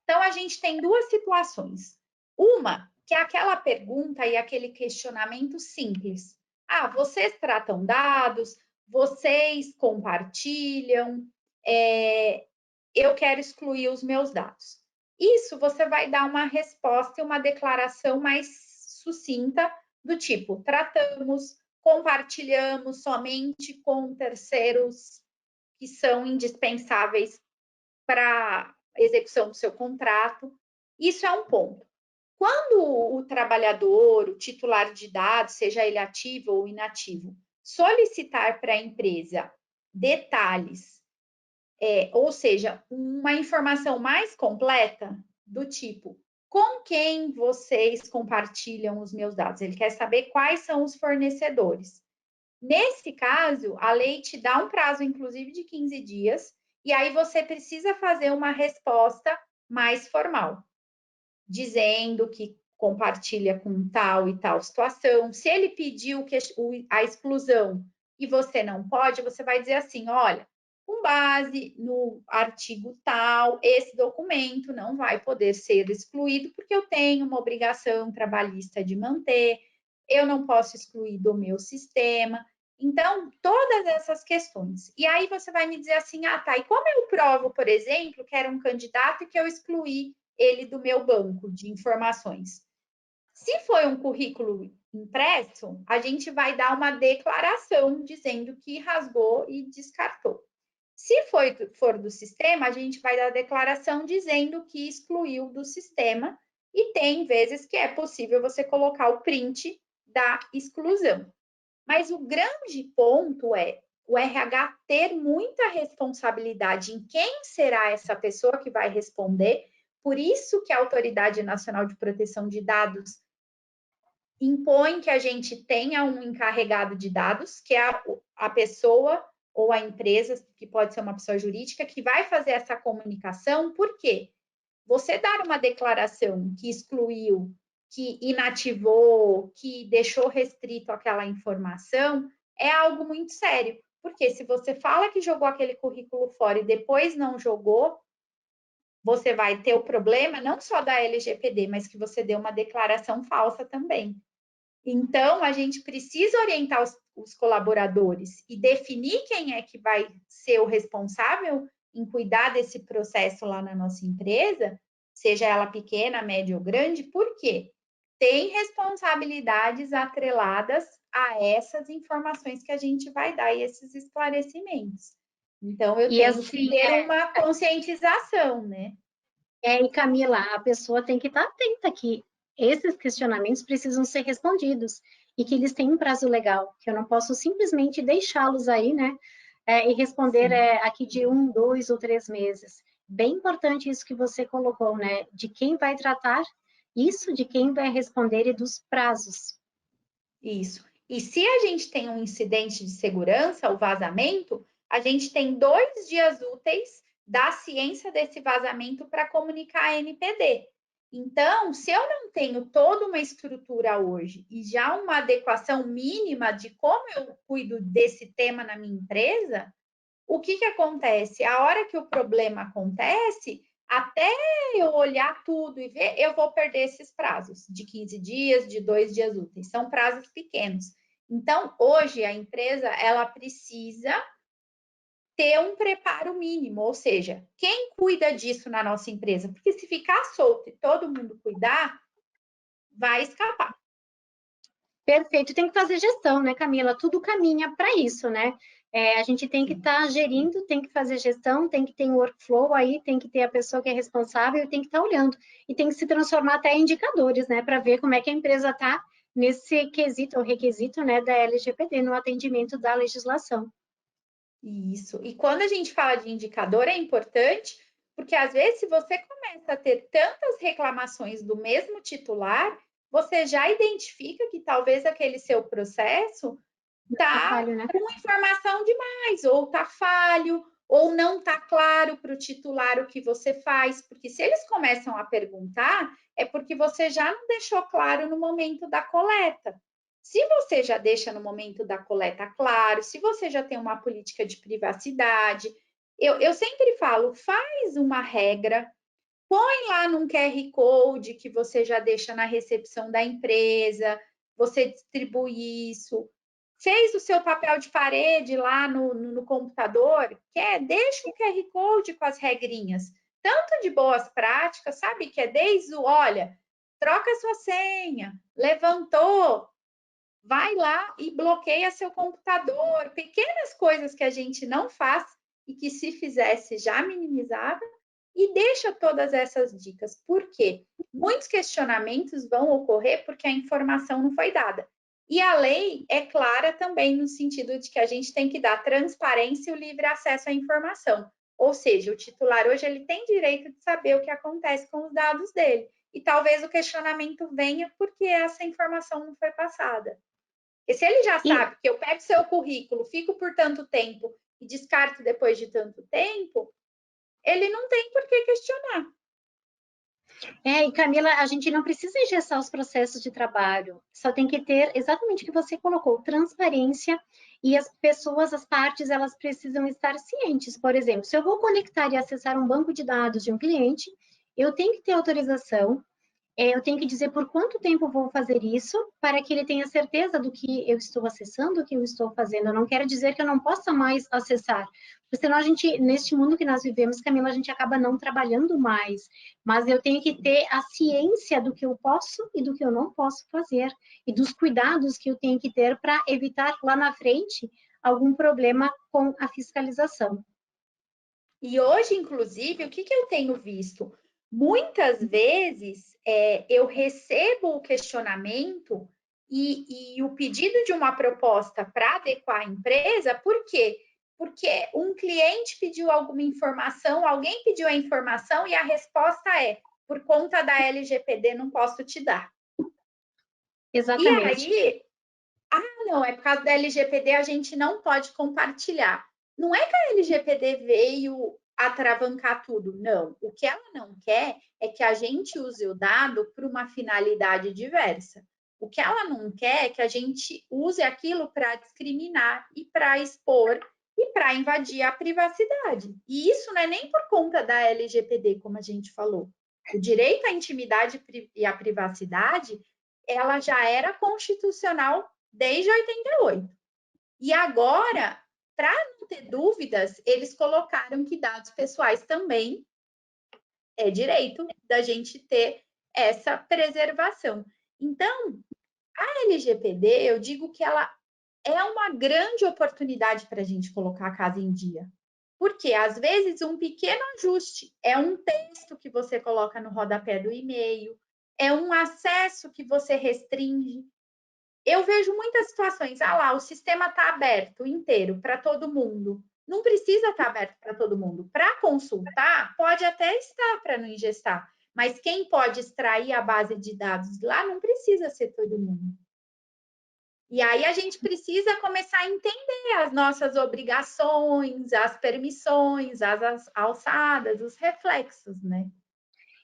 Então, a gente tem duas situações. Uma, que é aquela pergunta e aquele questionamento simples. Ah, vocês tratam dados, vocês compartilham, eu quero excluir os meus dados. Isso você vai dar uma resposta e uma declaração mais sucinta, do tipo: tratamos, compartilhamos somente com terceiros que são indispensáveis para a execução do seu contrato. Isso é um ponto. Quando o trabalhador, o titular de dados, seja ele ativo ou inativo, solicitar para a empresa detalhes, ou seja, uma informação mais completa, do tipo: com quem vocês compartilham os meus dados? Ele quer saber quais são os fornecedores. Nesse caso, a lei te dá um prazo, inclusive, de 15 dias, e aí você precisa fazer uma resposta mais formal, dizendo que compartilha com tal e tal situação. Se ele pediu a exclusão e você não pode, você vai dizer assim: olha, com base no artigo tal, esse documento não vai poder ser excluído porque eu tenho uma obrigação trabalhista de manter, eu não posso excluir do meu sistema. Então, todas essas questões. E aí você vai me dizer assim: ah, tá, e como eu provo, por exemplo, que era um candidato e que eu excluí ele do meu banco de informações? Se foi um currículo impresso, a gente vai dar uma declaração dizendo que rasgou e descartou. Se for do sistema, a gente vai dar a declaração dizendo que excluiu do sistema, e tem vezes que é possível você colocar o print da exclusão. Mas o grande ponto é o RH ter muita responsabilidade em quem será essa pessoa que vai responder. Por isso que a Autoridade Nacional de Proteção de Dados impõe que a gente tenha um encarregado de dados, que é a pessoa ou a empresa, que pode ser uma pessoa jurídica, que vai fazer essa comunicação. Por quê? Você dar uma declaração que excluiu, que inativou, que deixou restrito aquela informação, é algo muito sério. Porque se você fala que jogou aquele currículo fora e depois não jogou, você vai ter o problema não só da LGPD, mas que você deu uma declaração falsa também. Então, a gente precisa orientar os colaboradores e definir quem é que vai ser o responsável em cuidar desse processo lá na nossa empresa, seja ela pequena, média ou grande, por quê? Tem responsabilidades atreladas a essas informações que a gente vai dar e esses esclarecimentos. Então, eu tenho assim, que ter uma conscientização, né? E Camila, a pessoa tem que estar atenta que esses questionamentos precisam ser respondidos e que eles têm um prazo legal, que eu não posso simplesmente deixá-los aí, né? E responder aqui de 1, 2 ou 3 meses. Bem importante isso que você colocou, né? De quem vai tratar isso, de quem vai responder e dos prazos. Isso. E se a gente tem um incidente de segurança, o vazamento, a gente tem 2 dias úteis da ciência desse vazamento para comunicar a NPD. Então, se eu não tenho toda uma estrutura hoje e já uma adequação mínima de como eu cuido desse tema na minha empresa, o que acontece? A hora que o problema acontece, até eu olhar tudo e ver, eu vou perder esses prazos de 15 dias, de 2 dias úteis. São prazos pequenos. Então, hoje, a empresa, ela precisa ter um preparo mínimo, ou seja, quem cuida disso na nossa empresa? Porque se ficar solto e todo mundo cuidar, vai escapar. Perfeito, tem que fazer gestão, né, Camila? Tudo caminha para isso, né? A gente tem que estar gerindo, tem que fazer gestão, tem que ter um workflow aí, tem que ter a pessoa que é responsável, tem que estar olhando. E tem que se transformar até em indicadores, né, para ver como é que a empresa está nesse quesito, ou requisito, né, da LGPD, no atendimento da legislação. Isso. E quando a gente fala de indicador, é importante, porque às vezes, se você começa a ter tantas reclamações do mesmo titular, você já identifica que talvez aquele seu processo Tá está falho, né? com informação demais, ou está falho, ou não está claro para o titular o que você faz, porque se eles começam a perguntar, é porque você já não deixou claro no momento da coleta. Se você já deixa no momento da coleta claro, se você já tem uma política de privacidade, eu sempre falo, faz uma regra, põe lá num QR Code que você já deixa na recepção da empresa, você distribui isso, fez o seu papel de parede lá no computador, deixa um QR Code com as regrinhas, tanto de boas práticas, sabe? Que é desde o, olha, troca sua senha, levantou, vai lá e bloqueia seu computador, pequenas coisas que a gente não faz e que se fizesse já minimizava, e deixa todas essas dicas. Por quê? Muitos questionamentos vão ocorrer porque a informação não foi dada. E a lei é clara também no sentido de que a gente tem que dar transparência e o livre acesso à informação. Ou seja, o titular hoje ele tem direito de saber o que acontece com os dados dele. E talvez o questionamento venha porque essa informação não foi passada. Porque se ele já E, sabe que eu pego seu currículo, fico por tanto tempo e descarto depois de tanto tempo, ele não tem por que questionar. e Camila, a gente não precisa engessar os processos de trabalho, só tem que ter exatamente o que você colocou, transparência, e as pessoas, as partes, elas precisam estar cientes. Por exemplo, se eu vou conectar e acessar um banco de dados de um cliente, eu tenho que ter autorização, eu tenho que dizer por quanto tempo vou fazer isso, para que ele tenha certeza do que eu estou acessando, do que eu estou fazendo. Eu não quero dizer que eu não possa mais acessar, porque senão a gente, neste mundo que nós vivemos, Camila, a gente acaba não trabalhando mais. Mas eu tenho que ter a ciência do que eu posso e do que eu não posso fazer, e dos cuidados que eu tenho que ter para evitar lá na frente algum problema com a fiscalização. E hoje, inclusive, o que eu tenho visto? Muitas vezes eu recebo o questionamento e o pedido de uma proposta para adequar a empresa, por quê? Porque um cliente pediu alguma informação, alguém pediu a informação e a resposta é: por conta da LGPD, não posso te dar. E Exatamente. aí, não, é por causa da LGPD a gente não pode compartilhar. Não é que a LGPD veio atravancar tudo, não. O que ela não quer é que a gente use o dado para uma finalidade diversa. O que ela não quer é que a gente use aquilo para discriminar e para expor e para invadir a privacidade. E isso não é nem por conta da LGPD, como a gente falou. O direito à intimidade e à privacidade ela já era constitucional desde 88. E agora, para não ter dúvidas, eles colocaram que dados pessoais também é direito da gente ter essa preservação. Então, a LGPD, eu digo que ela é uma grande oportunidade para a gente colocar a casa em dia. Porque, às vezes, um pequeno ajuste é um texto que você coloca no rodapé do e-mail, é um acesso que você restringe. Eu vejo muitas situações, o sistema está aberto inteiro para todo mundo. Não precisa estar aberto para todo mundo. Para consultar, pode até estar para não ingestar, mas quem pode extrair a base de dados lá não precisa ser todo mundo. E aí a gente precisa começar a entender as nossas obrigações, as permissões, as alçadas, os reflexos, né?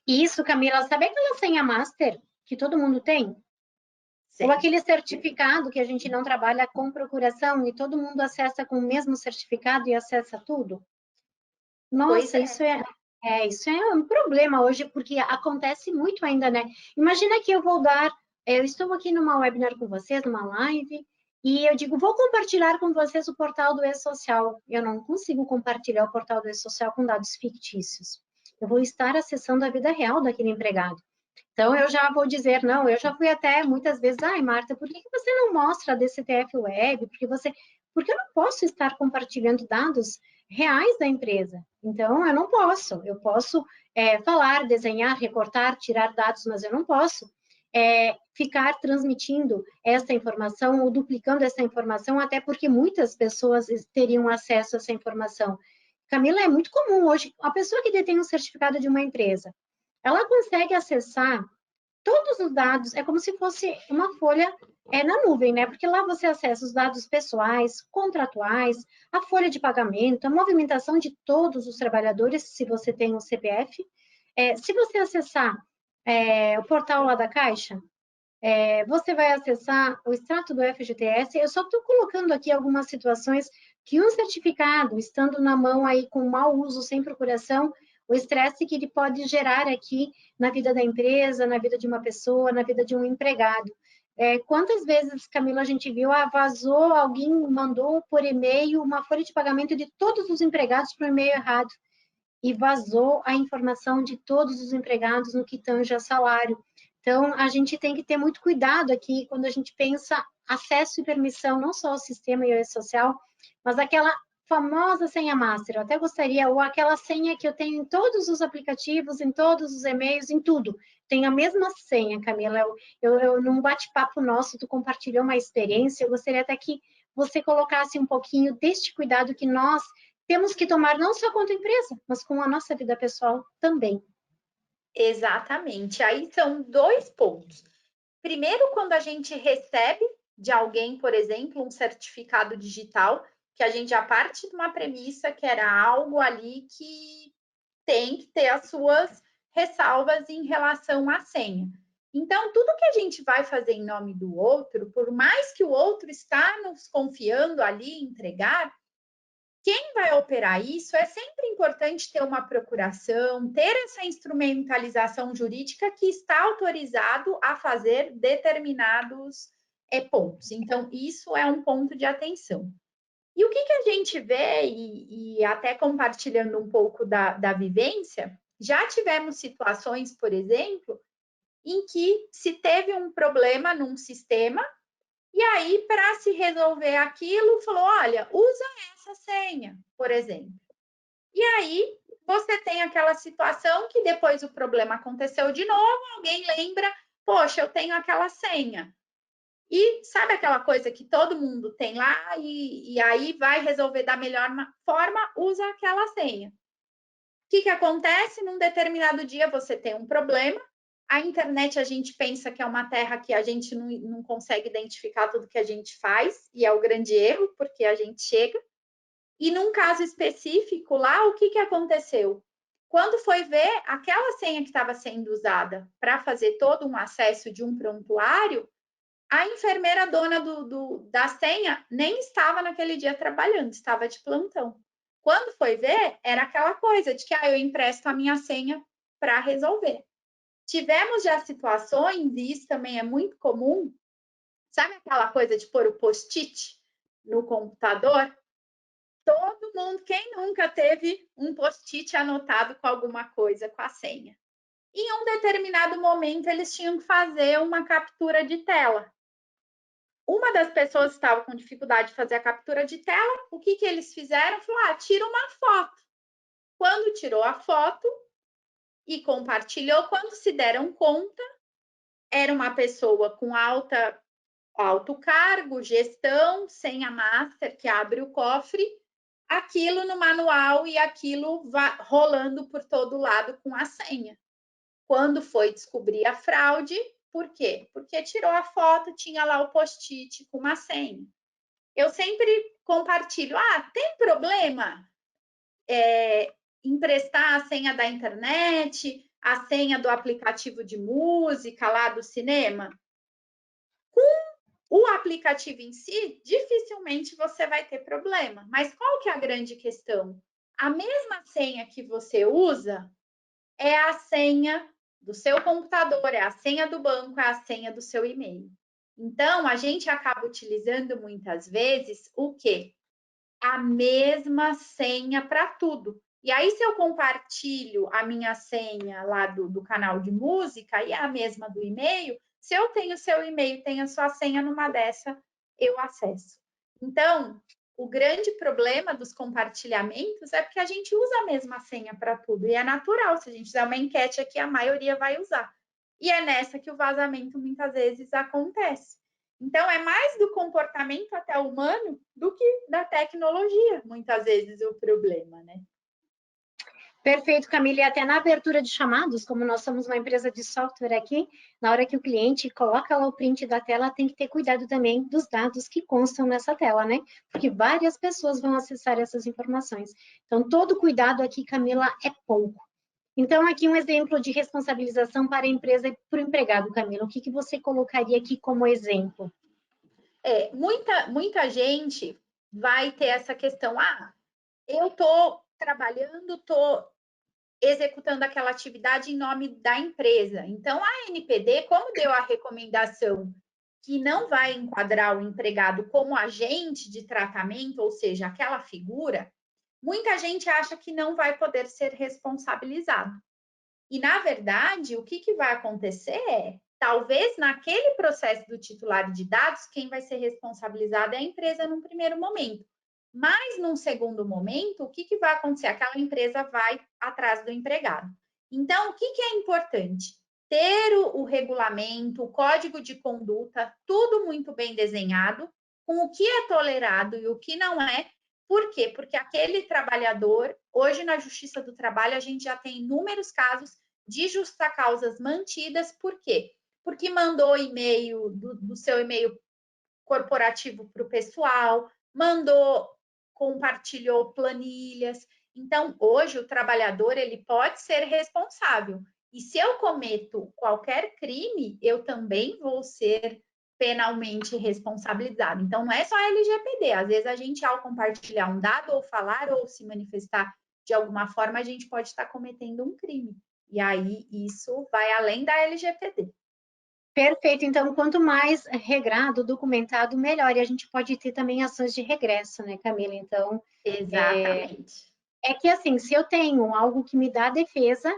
Isso, Camila, sabe aquela senha master que todo mundo tem? Ou aquele certificado que a gente não trabalha com procuração e todo mundo acessa com o mesmo certificado e acessa tudo? Nossa, isso é um problema hoje, porque acontece muito ainda, né? Imagina que eu estou aqui numa webinar com vocês, numa live, e eu digo, vou compartilhar com vocês o portal do E-Social. Eu não consigo compartilhar o portal do E-Social com dados fictícios. Eu vou estar acessando a vida real daquele empregado. Então, eu já vou dizer, não, eu já fui até muitas vezes, ai, Marta, por que você não mostra a DCTF Web? Porque eu não posso estar compartilhando dados reais da empresa. Então, eu posso falar, desenhar, recortar, tirar dados, mas eu não posso ficar transmitindo essa informação ou duplicando essa informação, até porque muitas pessoas teriam acesso a essa informação. Camila, é muito comum hoje, a pessoa que detém um certificado de uma empresa, ela consegue acessar todos os dados, é como se fosse uma folha na nuvem, né? Porque lá você acessa os dados pessoais, contratuais, a folha de pagamento, a movimentação de todos os trabalhadores, se você tem um CPF. Se você acessar o portal lá da Caixa, você vai acessar o extrato do FGTS. Eu só estou colocando aqui algumas situações que um certificado, estando na mão aí com mau uso, sem procuração, o estresse que ele pode gerar aqui na vida da empresa, na vida de uma pessoa, na vida de um empregado. Quantas vezes, Camila, a gente viu, vazou, alguém mandou por e-mail uma folha de pagamento de todos os empregados para o e-mail errado e vazou a informação de todos os empregados no que tange a salário. Então, a gente tem que ter muito cuidado aqui quando a gente pensa acesso e permissão, não só ao sistema e ao social, mas aquela famosa senha master. Eu até gostaria, ou aquela senha que eu tenho em todos os aplicativos, em todos os e-mails, em tudo. Tem a mesma senha, Camila. Eu num bate-papo nosso, tu compartilhou uma experiência, eu gostaria até que você colocasse um pouquinho deste cuidado que nós temos que tomar não só quanto empresa, mas com a nossa vida pessoal também. Exatamente. Aí são 2 pontos. Primeiro, quando a gente recebe de alguém, por exemplo, um certificado digital, que a gente já parte de uma premissa que era algo ali que tem que ter as suas ressalvas em relação à senha. Então, tudo que a gente vai fazer em nome do outro, por mais que o outro está nos confiando ali entregar, quem vai operar isso é sempre importante ter uma procuração, ter essa instrumentalização jurídica que está autorizado a fazer determinados pontos. Então, isso é um ponto de atenção. E o que a gente vê, e até compartilhando um pouco da vivência, já tivemos situações, por exemplo, em que se teve um problema num sistema, e aí, para se resolver aquilo, falou: olha, usa essa senha, por exemplo. E aí, você tem aquela situação que depois o problema aconteceu de novo, alguém lembra: poxa, eu tenho aquela senha. E sabe aquela coisa que todo mundo tem lá e aí vai resolver da melhor forma, usa aquela senha. O que acontece? Num determinado dia você tem um problema, a internet a gente pensa que é uma terra que a gente não consegue identificar tudo que a gente faz, e é o grande erro, porque a gente chega. E num caso específico lá, o que aconteceu? Quando foi ver, aquela senha que estava sendo usada para fazer todo um acesso de um prontuário, a enfermeira dona da senha nem estava naquele dia trabalhando, estava de plantão. Quando foi ver, era aquela coisa de que eu empresto a minha senha para resolver. tivemos já situações, e isso também é muito comum, sabe aquela coisa de pôr o post-it no computador? Todo mundo, quem nunca teve um post-it anotado com alguma coisa, com a senha? Em um determinado momento, eles tinham que fazer uma captura de tela. Uma das pessoas estava com dificuldade de fazer a captura de tela, o que eles fizeram? Falaram, tira uma foto. Quando tirou a foto e compartilhou, quando se deram conta, era uma pessoa com alto cargo, gestão, senha master, que abre o cofre, aquilo no manual e aquilo rolando por todo lado com a senha. Quando foi descobrir a fraude, por quê? Porque tirou a foto, tinha lá o post-it com uma senha. Eu sempre compartilho, tem problema emprestar a senha da internet, a senha do aplicativo de música lá do cinema? O aplicativo em si, dificilmente você vai ter problema. Mas qual que é a grande questão? A mesma senha que você usa é a senha do seu computador, é a senha do banco, é a senha do seu e-mail. Então, a gente acaba utilizando muitas vezes o quê? A mesma senha para tudo. E aí, se eu compartilho a minha senha lá do canal de música e é a mesma do e-mail, se eu tenho seu e-mail, tenho a sua senha numa dessa, eu acesso. Então, o grande problema dos compartilhamentos é porque a gente usa a mesma senha para tudo. E é natural, se a gente fizer uma enquete aqui, a maioria vai usar. E é nessa que o vazamento muitas vezes acontece. Então, é mais do comportamento até humano do que da tecnologia, muitas vezes, o problema, né? Perfeito, Camila. E até na abertura de chamados, como nós somos uma empresa de software aqui, na hora que o cliente coloca lá o print da tela, tem que ter cuidado também dos dados que constam nessa tela, né? Porque várias pessoas vão acessar essas informações. Então, todo cuidado aqui, Camila, é pouco. Então, aqui um exemplo de responsabilização para a empresa e para o empregado, Camila. O que você colocaria aqui como exemplo? Muita gente vai ter essa questão, eu estou trabalhando, estou executando aquela atividade em nome da empresa. Então, a NPD, como deu a recomendação que não vai enquadrar o empregado como agente de tratamento, ou seja, aquela figura, muita gente acha que não vai poder ser responsabilizado. E, na verdade, o que vai acontecer é, talvez naquele processo do titular de dados, quem vai ser responsabilizado é a empresa num primeiro momento. Mas, num segundo momento, o que vai acontecer? Aquela empresa vai atrás do empregado. Então, o que é importante? Ter o regulamento, o código de conduta, tudo muito bem desenhado, com o que é tolerado e o que não é. Por quê? Porque aquele trabalhador, hoje na Justiça do Trabalho, a gente já tem inúmeros casos de justa-causas mantidas. Por quê? Porque mandou e-mail do seu e-mail corporativo para o pessoal, compartilhou planilhas. Então, hoje, o trabalhador ele pode ser responsável. E se eu cometo qualquer crime, eu também vou ser penalmente responsabilizado. Então, não é só a LGPD. Às vezes, a gente, ao compartilhar um dado, ou falar, ou se manifestar de alguma forma, a gente pode estar cometendo um crime. E aí, isso vai além da LGPD. Perfeito. Então, quanto mais regrado, documentado, melhor. E a gente pode ter também ações de regresso, né, Camila? Então, exatamente. É que, assim, se eu tenho algo que me dá defesa,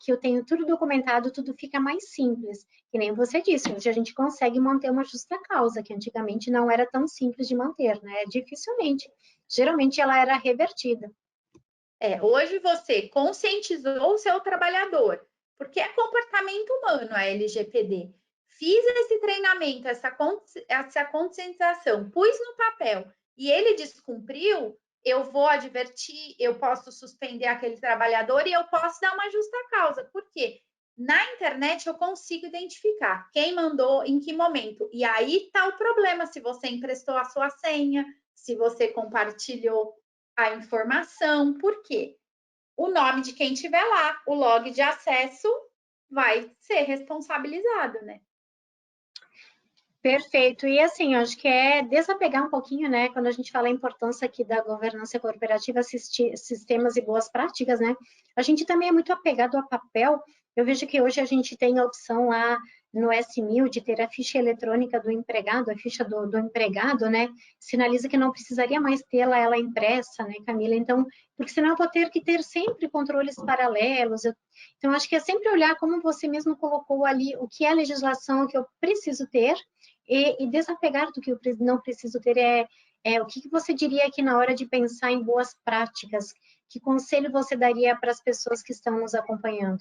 que eu tenho tudo documentado, tudo fica mais simples. Que nem você disse, hoje a gente consegue manter uma justa causa, que antigamente não era tão simples de manter, né? Dificilmente. Geralmente ela era revertida. Hoje você conscientizou o seu trabalhador, porque é comportamento humano a LGPD. Fiz esse treinamento, essa conscientização, pus no papel e ele descumpriu, eu vou advertir, eu posso suspender aquele trabalhador e eu posso dar uma justa causa. Por quê? Na internet eu consigo identificar quem mandou, em que momento. E aí está o problema, se você emprestou a sua senha, se você compartilhou a informação, por quê? O nome de quem tiver lá, o log de acesso vai ser responsabilizado, né? Perfeito. E assim, eu acho que é desapegar um pouquinho, né? Quando a gente fala a importância aqui da governança corporativa, sistemas e boas práticas, né? A gente também é muito apegado a papel, Eu vejo que hoje a gente tem a opção lá no S1000 de ter a ficha eletrônica do empregado, a ficha do empregado, né? Sinaliza que não precisaria mais tê-la ela impressa, né, Camila? Então, porque senão eu vou ter que ter sempre controles paralelos. Então, acho que é sempre olhar como você mesmo colocou ali o que é legislação que eu preciso ter e desapegar do que eu não preciso ter. O que você diria aqui na hora de pensar em boas práticas? Que conselho você daria para as pessoas que estão nos acompanhando?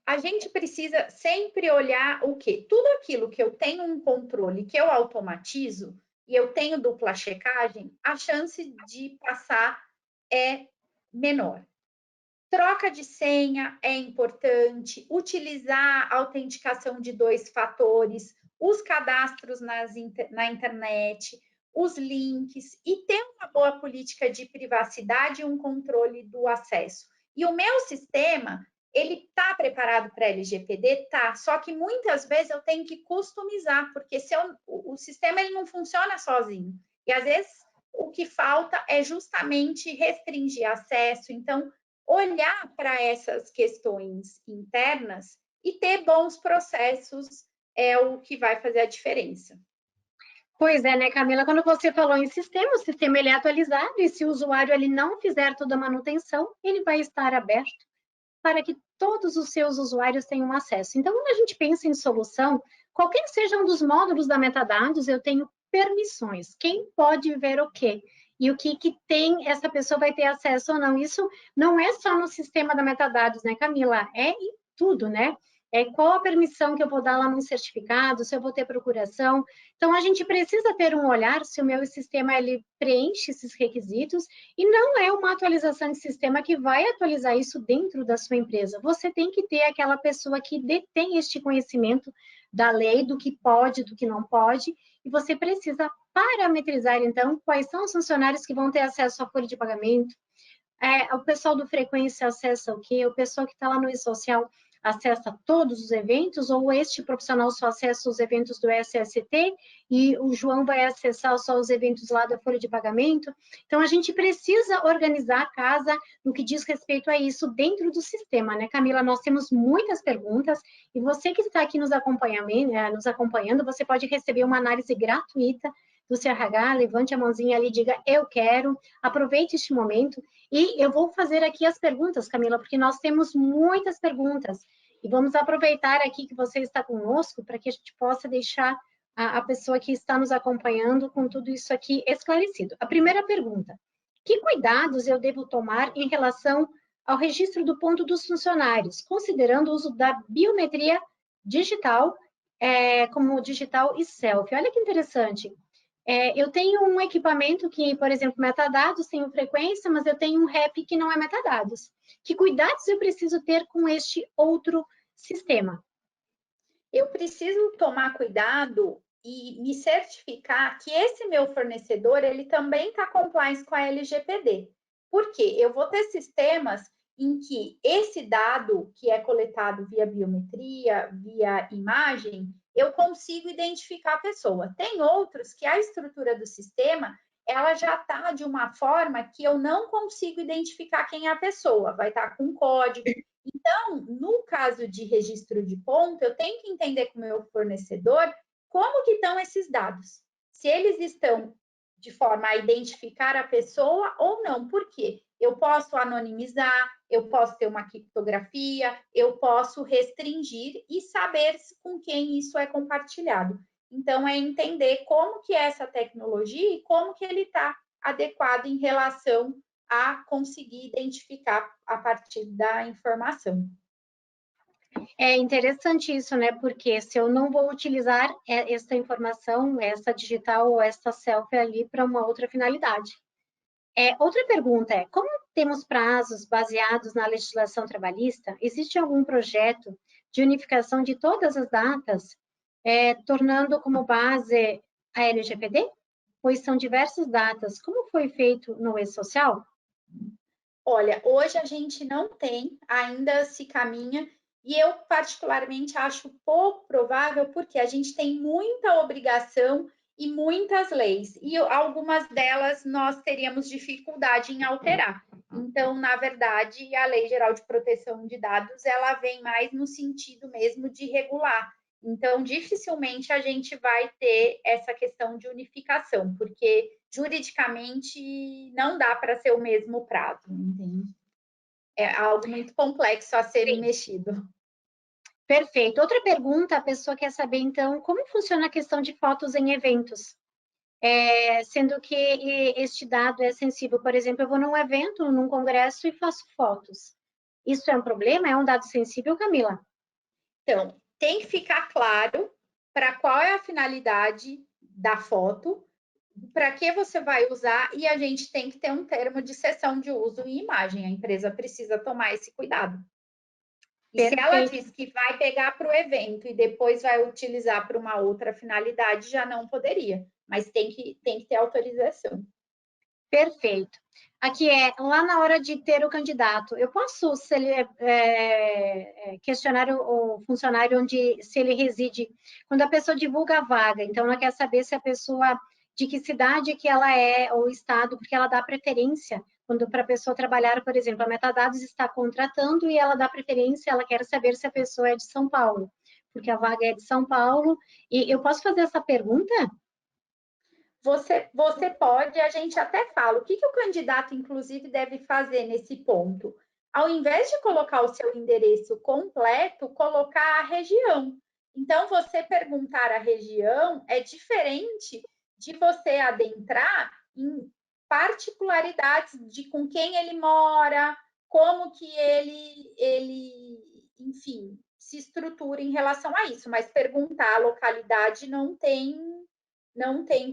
A gente precisa sempre olhar o quê? Tudo aquilo que eu tenho um controle, que eu automatizo, e eu tenho dupla checagem, a chance de passar é menor. Troca de senha é importante, utilizar a autenticação de 2 fatores, os cadastros na internet, os links, e ter uma boa política de privacidade e um controle do acesso. E o meu sistema, ele está preparado para LGPD? Tá, só que muitas vezes eu tenho que customizar, porque o sistema ele não funciona sozinho. E às vezes o que falta é justamente restringir acesso. Então, olhar para essas questões internas e ter bons processos é o que vai fazer a diferença. Pois é, né, Camila? Quando você falou em sistema, o sistema ele é atualizado e se o usuário ele não fizer toda a manutenção, ele vai estar aberto para que todos os seus usuários tenham acesso. Então, quando a gente pensa em solução, qualquer que seja um dos módulos da metadados, eu tenho permissões. Quem pode ver o quê? E o que tem, essa pessoa vai ter acesso ou não. Isso não é só no sistema da metadados, né, Camila? É em tudo, né? Qual a permissão que eu vou dar lá no certificado, se eu vou ter procuração. Então, a gente precisa ter um olhar se o meu sistema ele preenche esses requisitos e não é uma atualização de sistema que vai atualizar isso dentro da sua empresa. Você tem que ter aquela pessoa que detém este conhecimento da lei, do que pode, do que não pode, e você precisa parametrizar, então, quais são os funcionários que vão ter acesso à folha de pagamento, o pessoal do Frequência acessa o quê? O pessoal que está lá no e-social acessa todos os eventos, ou este profissional só acessa os eventos do SST e o João vai acessar só os eventos lá da folha de pagamento? Então, a gente precisa organizar a casa no que diz respeito a isso dentro do sistema, né, Camila? Nós temos muitas perguntas e você que está aqui nos acompanhando, você pode receber uma análise gratuita do CRH, levante a mãozinha ali e diga, eu quero, aproveite este momento. E eu vou fazer aqui as perguntas, Camila, porque nós temos muitas perguntas. E vamos aproveitar aqui que você está conosco para que a gente possa deixar a pessoa que está nos acompanhando com tudo isso aqui esclarecido. A primeira pergunta: que cuidados eu devo tomar em relação ao registro do ponto dos funcionários, considerando o uso da biometria digital, como digital e selfie? Olha que interessante. Eu tenho um equipamento que, por exemplo, metadados tem frequência, mas eu tenho um rep que não é metadados. Que cuidados eu preciso ter com este outro sistema? Eu preciso tomar cuidado e me certificar que esse meu fornecedor ele também está compliance com a LGPD. Por quê? Eu vou ter sistemas em que esse dado que é coletado via biometria, via imagem, eu consigo identificar a pessoa. Tem outros que a estrutura do sistema ela já está de uma forma que eu não consigo identificar quem é a pessoa. Vai estar com código. Então, no caso de registro de ponto, eu tenho que entender com o meu fornecedor como que estão esses dados. Se eles estão de forma a identificar a pessoa ou não. Por quê? Eu posso anonimizar, eu posso ter uma criptografia, eu posso restringir e saber com quem isso é compartilhado. Então, é entender como que é essa tecnologia e como que ele está adequado em relação a conseguir identificar a partir da informação. É interessante isso, né? Porque se eu não vou utilizar essa informação, essa digital ou essa selfie ali para uma outra finalidade. Outra pergunta é, como temos prazos baseados na legislação trabalhista, existe algum projeto de unificação de todas as datas, tornando como base a LGPD? Pois são diversas datas. Como foi feito no e-social? Olha, hoje a gente não tem, ainda se caminha, e eu particularmente acho pouco provável, porque a gente tem muita obrigação e muitas leis, e algumas delas nós teríamos dificuldade em alterar. Então, na verdade, a Lei Geral de Proteção de Dados, ela vem mais no sentido mesmo de regular. Então, dificilmente a gente vai ter essa questão de unificação, porque juridicamente não dá para ser o mesmo prazo, entende? É algo muito complexo a ser Sim. mexido. Perfeito. Outra pergunta, a pessoa quer saber, então, como funciona a questão de fotos em eventos? Sendo que este dado é sensível. Por exemplo, eu vou num evento, num congresso e faço fotos. Isso é um problema? É um dado sensível, Camila? Então, tem que ficar claro para qual é a finalidade da foto, para que você vai usar, e a gente tem que ter um termo de cessão de uso e imagem. A empresa precisa tomar esse cuidado. E se ela Perfeito. diz que vai pegar para o evento e depois vai utilizar para uma outra finalidade, já não poderia, mas tem que ter autorização. Perfeito. Aqui lá na hora de ter o candidato, eu posso se ele, questionar o funcionário se ele reside, quando a pessoa divulga a vaga, então ela quer saber se a pessoa, de que cidade que ela é, ou estado, porque ela dá preferência, quando para a pessoa trabalhar, por exemplo, a Metadados está contratando e ela dá preferência, ela quer saber se a pessoa é de São Paulo, porque a vaga é de São Paulo, e eu posso fazer essa pergunta? Você pode, a gente até fala, o que o candidato, inclusive, deve fazer nesse ponto? Ao invés de colocar o seu endereço completo, colocar a região. Então, você perguntar a região é diferente de você adentrar em particularidades de com quem ele mora, como que ele, enfim, se estrutura em relação a isso. Mas perguntar a localidade não tem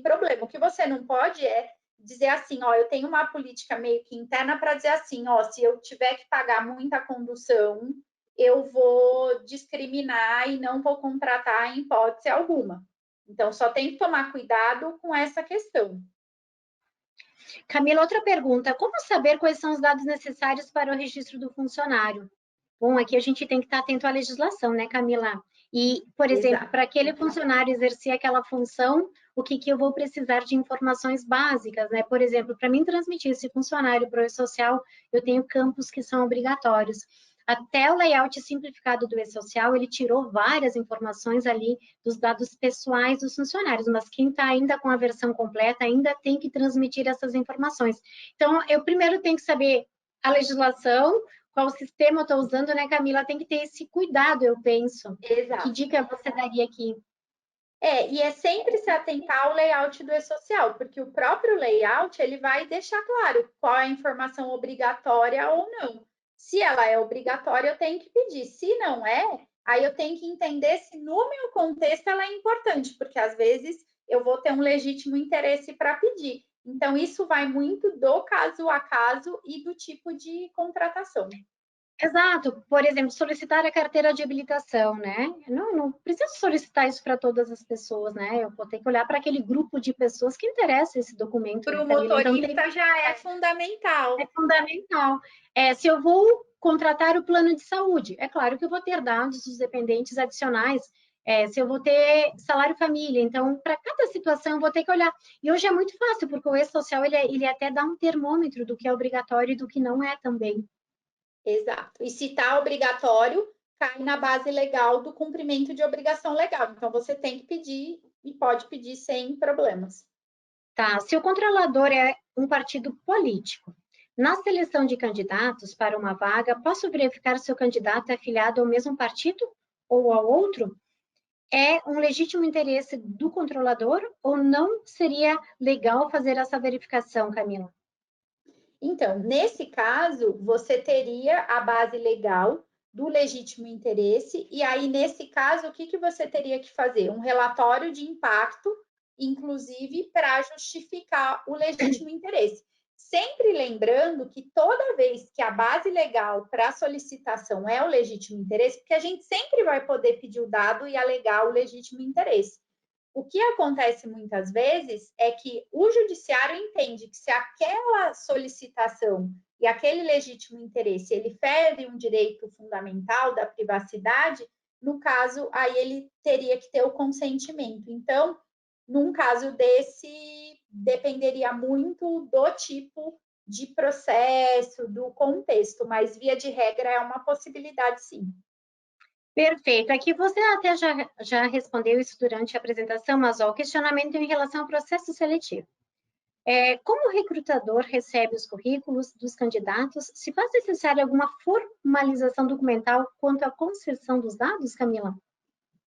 problema. O que você não pode é dizer assim, ó, eu tenho uma política meio que interna para dizer assim, ó, se eu tiver que pagar muita condução, eu vou discriminar e não vou contratar em hipótese alguma. Então, só tem que tomar cuidado com essa questão. Camila, outra pergunta. Como saber quais são os dados necessários para o registro do funcionário? Bom, aqui a gente tem que estar atento à legislação, né, Camila? E, por exemplo, Exato. para aquele funcionário exercer aquela função, o que eu vou precisar de informações básicas, né? Por exemplo, para mim transmitir esse funcionário para o e-social, eu tenho campos que são obrigatórios. Até o layout simplificado do e-social, ele tirou várias informações ali dos dados pessoais dos funcionários, mas quem está ainda com a versão completa ainda tem que transmitir essas informações. Então, eu primeiro tenho que saber a legislação, qual sistema eu estou usando, né, Camila? Tem que ter esse cuidado, eu penso. Que Exato. dica você daria aqui? E é sempre se atentar ao layout do e-social, porque o próprio layout ele vai deixar claro qual é a informação obrigatória ou não. Se ela é obrigatória, eu tenho que pedir. Se não é, aí eu tenho que entender se no meu contexto ela é importante, porque às vezes eu vou ter um legítimo interesse para pedir. Então, isso vai muito do caso a caso e do tipo de contratação. Exato. Por exemplo, solicitar a carteira de habilitação, né? Não preciso solicitar isso para todas as pessoas, né? Eu vou ter que olhar para aquele grupo de pessoas que interessa esse documento, Para né, o Camila? Então, tem motorista já é fundamental. é fundamental. Se eu vou contratar o plano de saúde, é claro que eu vou ter dados dos dependentes adicionais, se eu vou ter salário família, então, para cada situação eu vou ter que olhar. E hoje é muito fácil, porque o e-social, ele até dá um termômetro do que é obrigatório e do que não é também. Exato. E se está obrigatório, cai na base legal do cumprimento de obrigação legal. Então, você tem que pedir e pode pedir sem problemas. Tá, se o controlador é um partido político, na seleção de candidatos para uma vaga, posso verificar se o candidato é afiliado ao mesmo partido ou ao outro? É um legítimo interesse do controlador ou não seria legal fazer essa verificação, Camila? Então, nesse caso, você teria a base legal do legítimo interesse, e aí, nesse caso, o que você teria que fazer? Um relatório de impacto, inclusive, para justificar o legítimo interesse. Sempre lembrando que toda vez que a base legal para a solicitação é o legítimo interesse, porque a gente sempre vai poder pedir o dado e alegar o legítimo interesse. O que acontece muitas vezes é que o judiciário entende que se aquela solicitação e aquele legítimo interesse ele fere um direito fundamental da privacidade, no caso, aí ele teria que ter o consentimento. Então, num caso desse, dependeria muito do tipo de processo, do contexto, mas via de regra é uma possibilidade, sim. Perfeito. Aqui você até já respondeu isso durante a apresentação, mas ó, o questionamento em relação ao processo seletivo. Como o recrutador recebe os currículos dos candidatos? Se faz necessária alguma formalização documental quanto à concessão dos dados, Camila?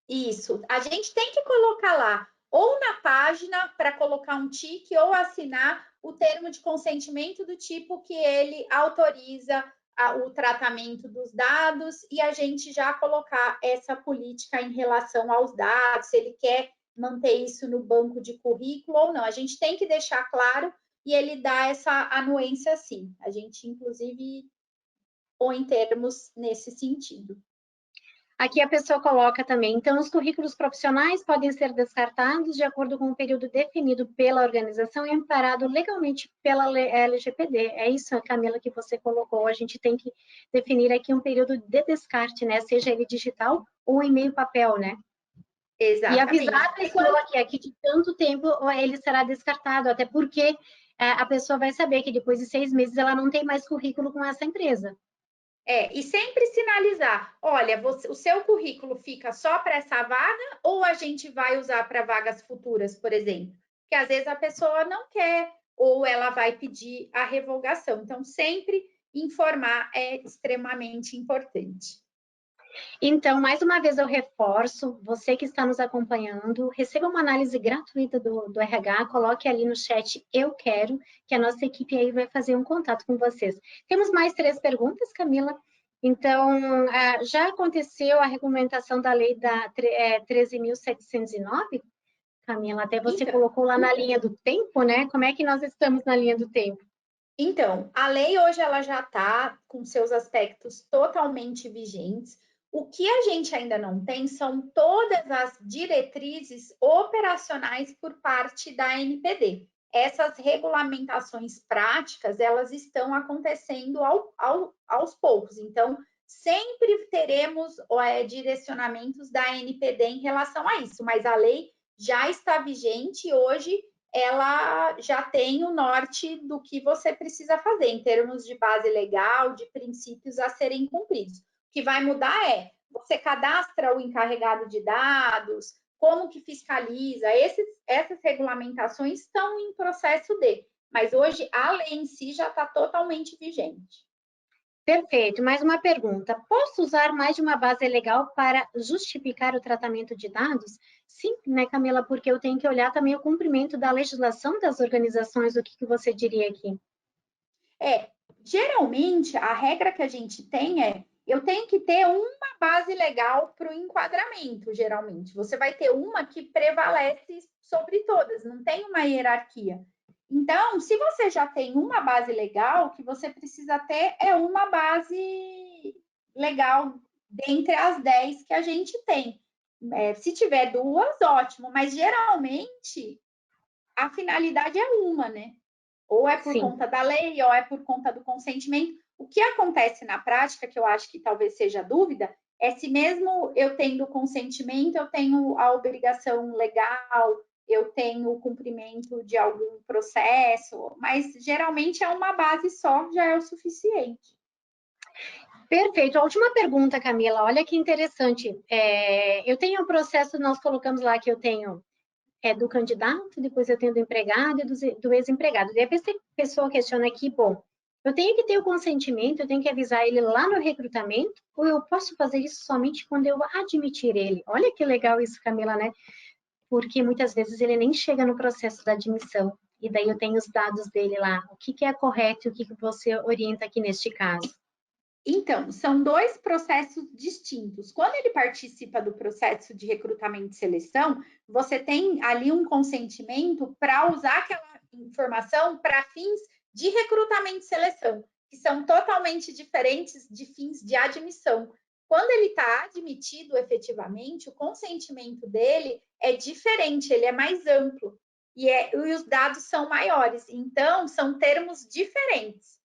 Isso. A gente tem que colocar lá, ou na página, para colocar um tique, ou assinar o termo de consentimento do tipo que ele autoriza o tratamento dos dados e a gente já colocar essa política em relação aos dados, se ele quer manter isso no banco de currículo ou não. A gente tem que deixar claro e ele dá essa anuência sim. A gente, inclusive, põe termos nesse sentido. Aqui a pessoa coloca também, então, os currículos profissionais podem ser descartados de acordo com o período definido pela organização e amparado legalmente pela LGPD. É isso, Camila, que você colocou. A gente tem que definir aqui um período de descarte, né? Seja ele digital ou em meio papel, né? Exatamente. E avisar a pessoa que aqui de tanto tempo ele será descartado, até porque a pessoa vai saber que depois de 6 meses ela não tem mais currículo com essa empresa. E sempre sinalizar, olha, o seu currículo fica só para essa vaga ou a gente vai usar para vagas futuras, por exemplo? Porque às vezes a pessoa não quer ou ela vai pedir a revogação. Então, sempre informar é extremamente importante. Então, mais uma vez eu reforço, você que está nos acompanhando, receba uma análise gratuita do RH, coloque ali no chat "eu quero", que a nossa equipe aí vai fazer um contato com vocês. Temos mais 3 perguntas, Camila. Então, já aconteceu a regulamentação da lei da 13.709? Camila, até você colocou lá na linha do tempo, né? Como é que nós estamos na linha do tempo? Então, a lei hoje ela já está com seus aspectos totalmente vigentes. O que a gente ainda não tem são todas as diretrizes operacionais por parte da ANPD. Essas regulamentações práticas, elas estão acontecendo aos poucos. Então, sempre teremos direcionamentos da ANPD em relação a isso, mas a lei já está vigente e hoje ela já tem o norte do que você precisa fazer em termos de base legal, de princípios a serem cumpridos. O que vai mudar é você cadastra o encarregado de dados, como que fiscaliza, essas regulamentações estão em processo de, mas hoje a lei em si já está totalmente vigente. Perfeito. Mais uma pergunta. Posso usar mais de uma base legal para justificar o tratamento de dados? Sim, né, Camila? Porque eu tenho que olhar também o cumprimento da legislação das organizações. O que você diria aqui? Geralmente, a regra que a gente tem é eu tenho que ter uma base legal para o enquadramento, geralmente. Você vai ter uma que prevalece sobre todas, não tem uma hierarquia. Então, se você já tem uma base legal, o que você precisa ter é uma base legal dentre as 10 que a gente tem. Se tiver duas, ótimo, mas geralmente a finalidade é uma, né? Ou é por conta da lei, ou é por conta do consentimento. O que acontece na prática, que eu acho que talvez seja dúvida, é se mesmo eu tendo consentimento, eu tenho a obrigação legal, eu tenho o cumprimento de algum processo, mas geralmente é uma base só, já é o suficiente. Perfeito. A última pergunta, Camila. Olha que interessante. Eu tenho um processo, nós colocamos lá que eu tenho do candidato, depois eu tenho do empregado e do ex-empregado. Daí a pessoa questiona aqui, bom, eu tenho que ter o consentimento, eu tenho que avisar ele lá no recrutamento, ou eu posso fazer isso somente quando eu admitir ele? Olha que legal isso, Camila, né? Porque muitas vezes ele nem chega no processo da admissão, e daí eu tenho os dados dele lá. O que é correto e o que você orienta aqui neste caso? Então, são dois processos distintos. Quando ele participa do processo de recrutamento e seleção, você tem ali um consentimento para usar aquela informação para fins de recrutamento e seleção, que são totalmente diferentes de fins de admissão. Quando ele está admitido efetivamente, o consentimento dele é diferente, ele é mais amplo e os dados são maiores. Então, são termos diferentes.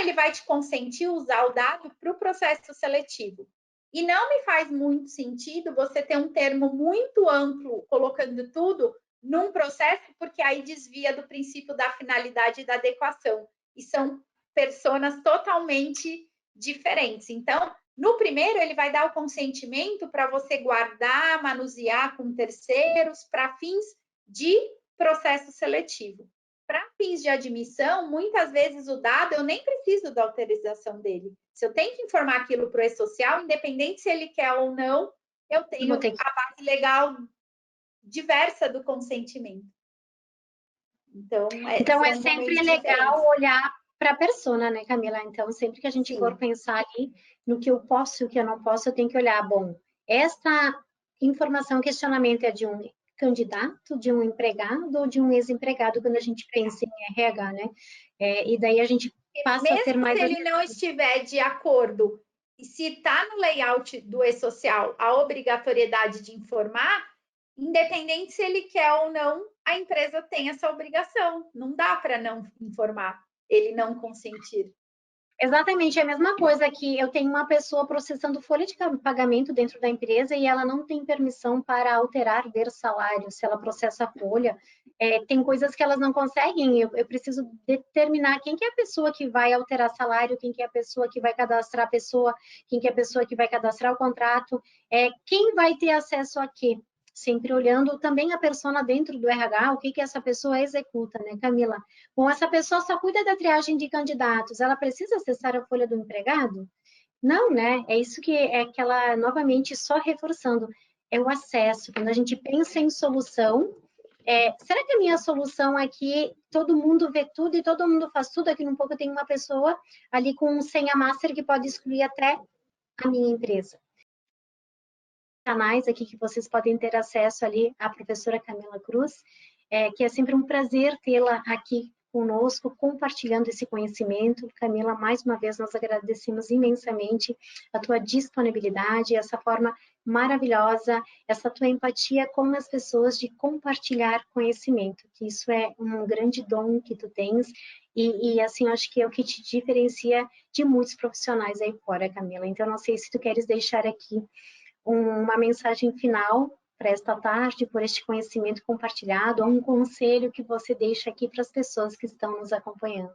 Ele vai te consentir usar o dado para o processo seletivo. E não me faz muito sentido você ter um termo muito amplo colocando tudo num processo, porque aí desvia do princípio da finalidade e da adequação. E são personas totalmente diferentes. Então, no primeiro, ele vai dar o consentimento para você guardar, manusear com terceiros, para fins de processo seletivo. Para fins de admissão, muitas vezes o dado, eu nem preciso da autorização dele. Se eu tenho que informar aquilo para o e-social, independente se ele quer ou não, eu tenho a base legal diversa do consentimento. Então é sempre legal olhar para a persona, né, Camila? Então, sempre que a gente for pensar ali no que eu posso e o que eu não posso, eu tenho que olhar, bom, essa informação, questionamento é de um candidato, de um empregado ou de um ex-empregado, quando a gente pensa em RH, né? E daí a gente passa a ter mais... Mesmo se ele não estiver de acordo, e se está no layout do e-social a obrigatoriedade de informar, independente se ele quer ou não, a empresa tem essa obrigação. Não dá para não informar, ele não consentir. Exatamente, é a mesma coisa que eu tenho uma pessoa processando folha de pagamento dentro da empresa e ela não tem permissão para alterar, ver salário, se ela processa a folha. Tem coisas que elas não conseguem, eu preciso determinar quem que é a pessoa que vai alterar salário, quem que é a pessoa que vai cadastrar a pessoa, quem que é a pessoa que vai cadastrar o contrato, quem vai ter acesso a quê? Sempre olhando também a persona dentro do RH, o que que essa pessoa executa, né, Camila? Bom, essa pessoa só cuida da triagem de candidatos, ela precisa acessar a folha do empregado? Não, né? É isso que ela, novamente, só reforçando, é o acesso. Quando a gente pensa em solução, será que a minha solução é que todo mundo vê tudo e todo mundo faz tudo? Aqui no pouco tem uma pessoa ali com um senha master que pode excluir até a minha empresa. Canais aqui que vocês podem ter acesso ali à professora Camila Cruz, que é sempre um prazer tê-la aqui conosco, compartilhando esse conhecimento. Camila, mais uma vez, nós agradecemos imensamente a tua disponibilidade, essa forma maravilhosa, essa tua empatia com as pessoas de compartilhar conhecimento, que isso é um grande dom que tu tens, e assim, acho que é o que te diferencia de muitos profissionais aí fora, Camila. Então, não sei se tu queres deixar aqui uma mensagem final para esta tarde, por este conhecimento compartilhado, ou um conselho que você deixa aqui para as pessoas que estão nos acompanhando.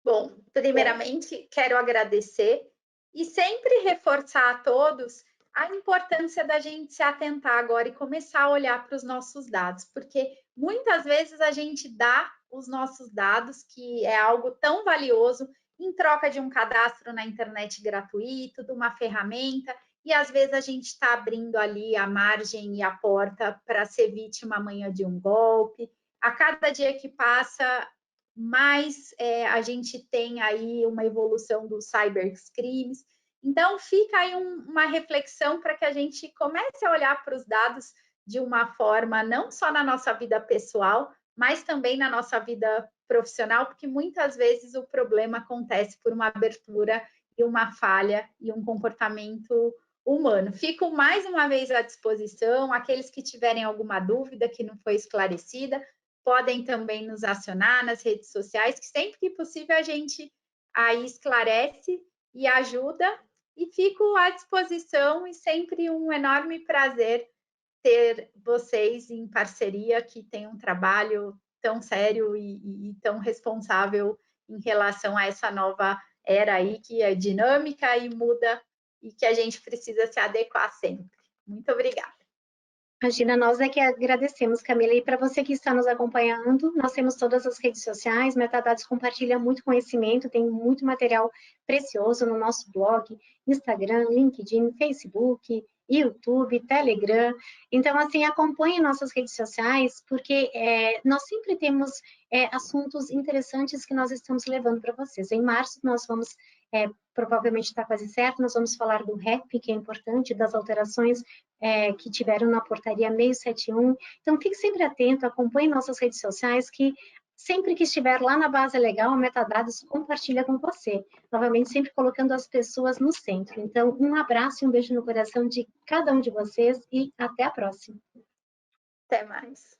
Bom, primeiramente, quero agradecer e sempre reforçar a todos a importância da gente se atentar agora e começar a olhar para os nossos dados, porque muitas vezes a gente dá os nossos dados, que é algo tão valioso, em troca de um cadastro na internet gratuito, de uma ferramenta, e às vezes a gente está abrindo ali a margem e a porta para ser vítima amanhã de um golpe. A cada dia que passa, mais a gente tem aí uma evolução dos cybercrimes. Então, fica aí uma reflexão para que a gente comece a olhar para os dados de uma forma, não só na nossa vida pessoal, mas também na nossa vida profissional, porque muitas vezes o problema acontece por uma abertura e uma falha e um comportamento humano. Fico mais uma vez à disposição, aqueles que tiverem alguma dúvida que não foi esclarecida, podem também nos acionar nas redes sociais, que sempre que possível a gente aí esclarece e ajuda, e fico à disposição, e sempre um enorme prazer ter vocês em parceria, que tem um trabalho tão sério e tão responsável em relação a essa nova era aí, que é dinâmica e muda, e que a gente precisa se adequar sempre. Muito obrigada. Imagina, nós é que agradecemos, Camila. E para você que está nos acompanhando, nós temos todas as redes sociais, Metadados compartilha muito conhecimento, tem muito material precioso no nosso blog, Instagram, LinkedIn, Facebook, YouTube, Telegram. Então, assim, acompanhe nossas redes sociais, porque nós sempre temos assuntos interessantes que nós estamos levando para vocês. Em março, nós vamos, provavelmente está quase certo, nós vamos falar do REP, que é importante, das alterações que tiveram na portaria 671. Então, fique sempre atento, acompanhe nossas redes sociais, que sempre que estiver lá na base legal, a Metadados compartilha com você. Novamente, sempre colocando as pessoas no centro. Então, um abraço e um beijo no coração de cada um de vocês e até a próxima. Até mais.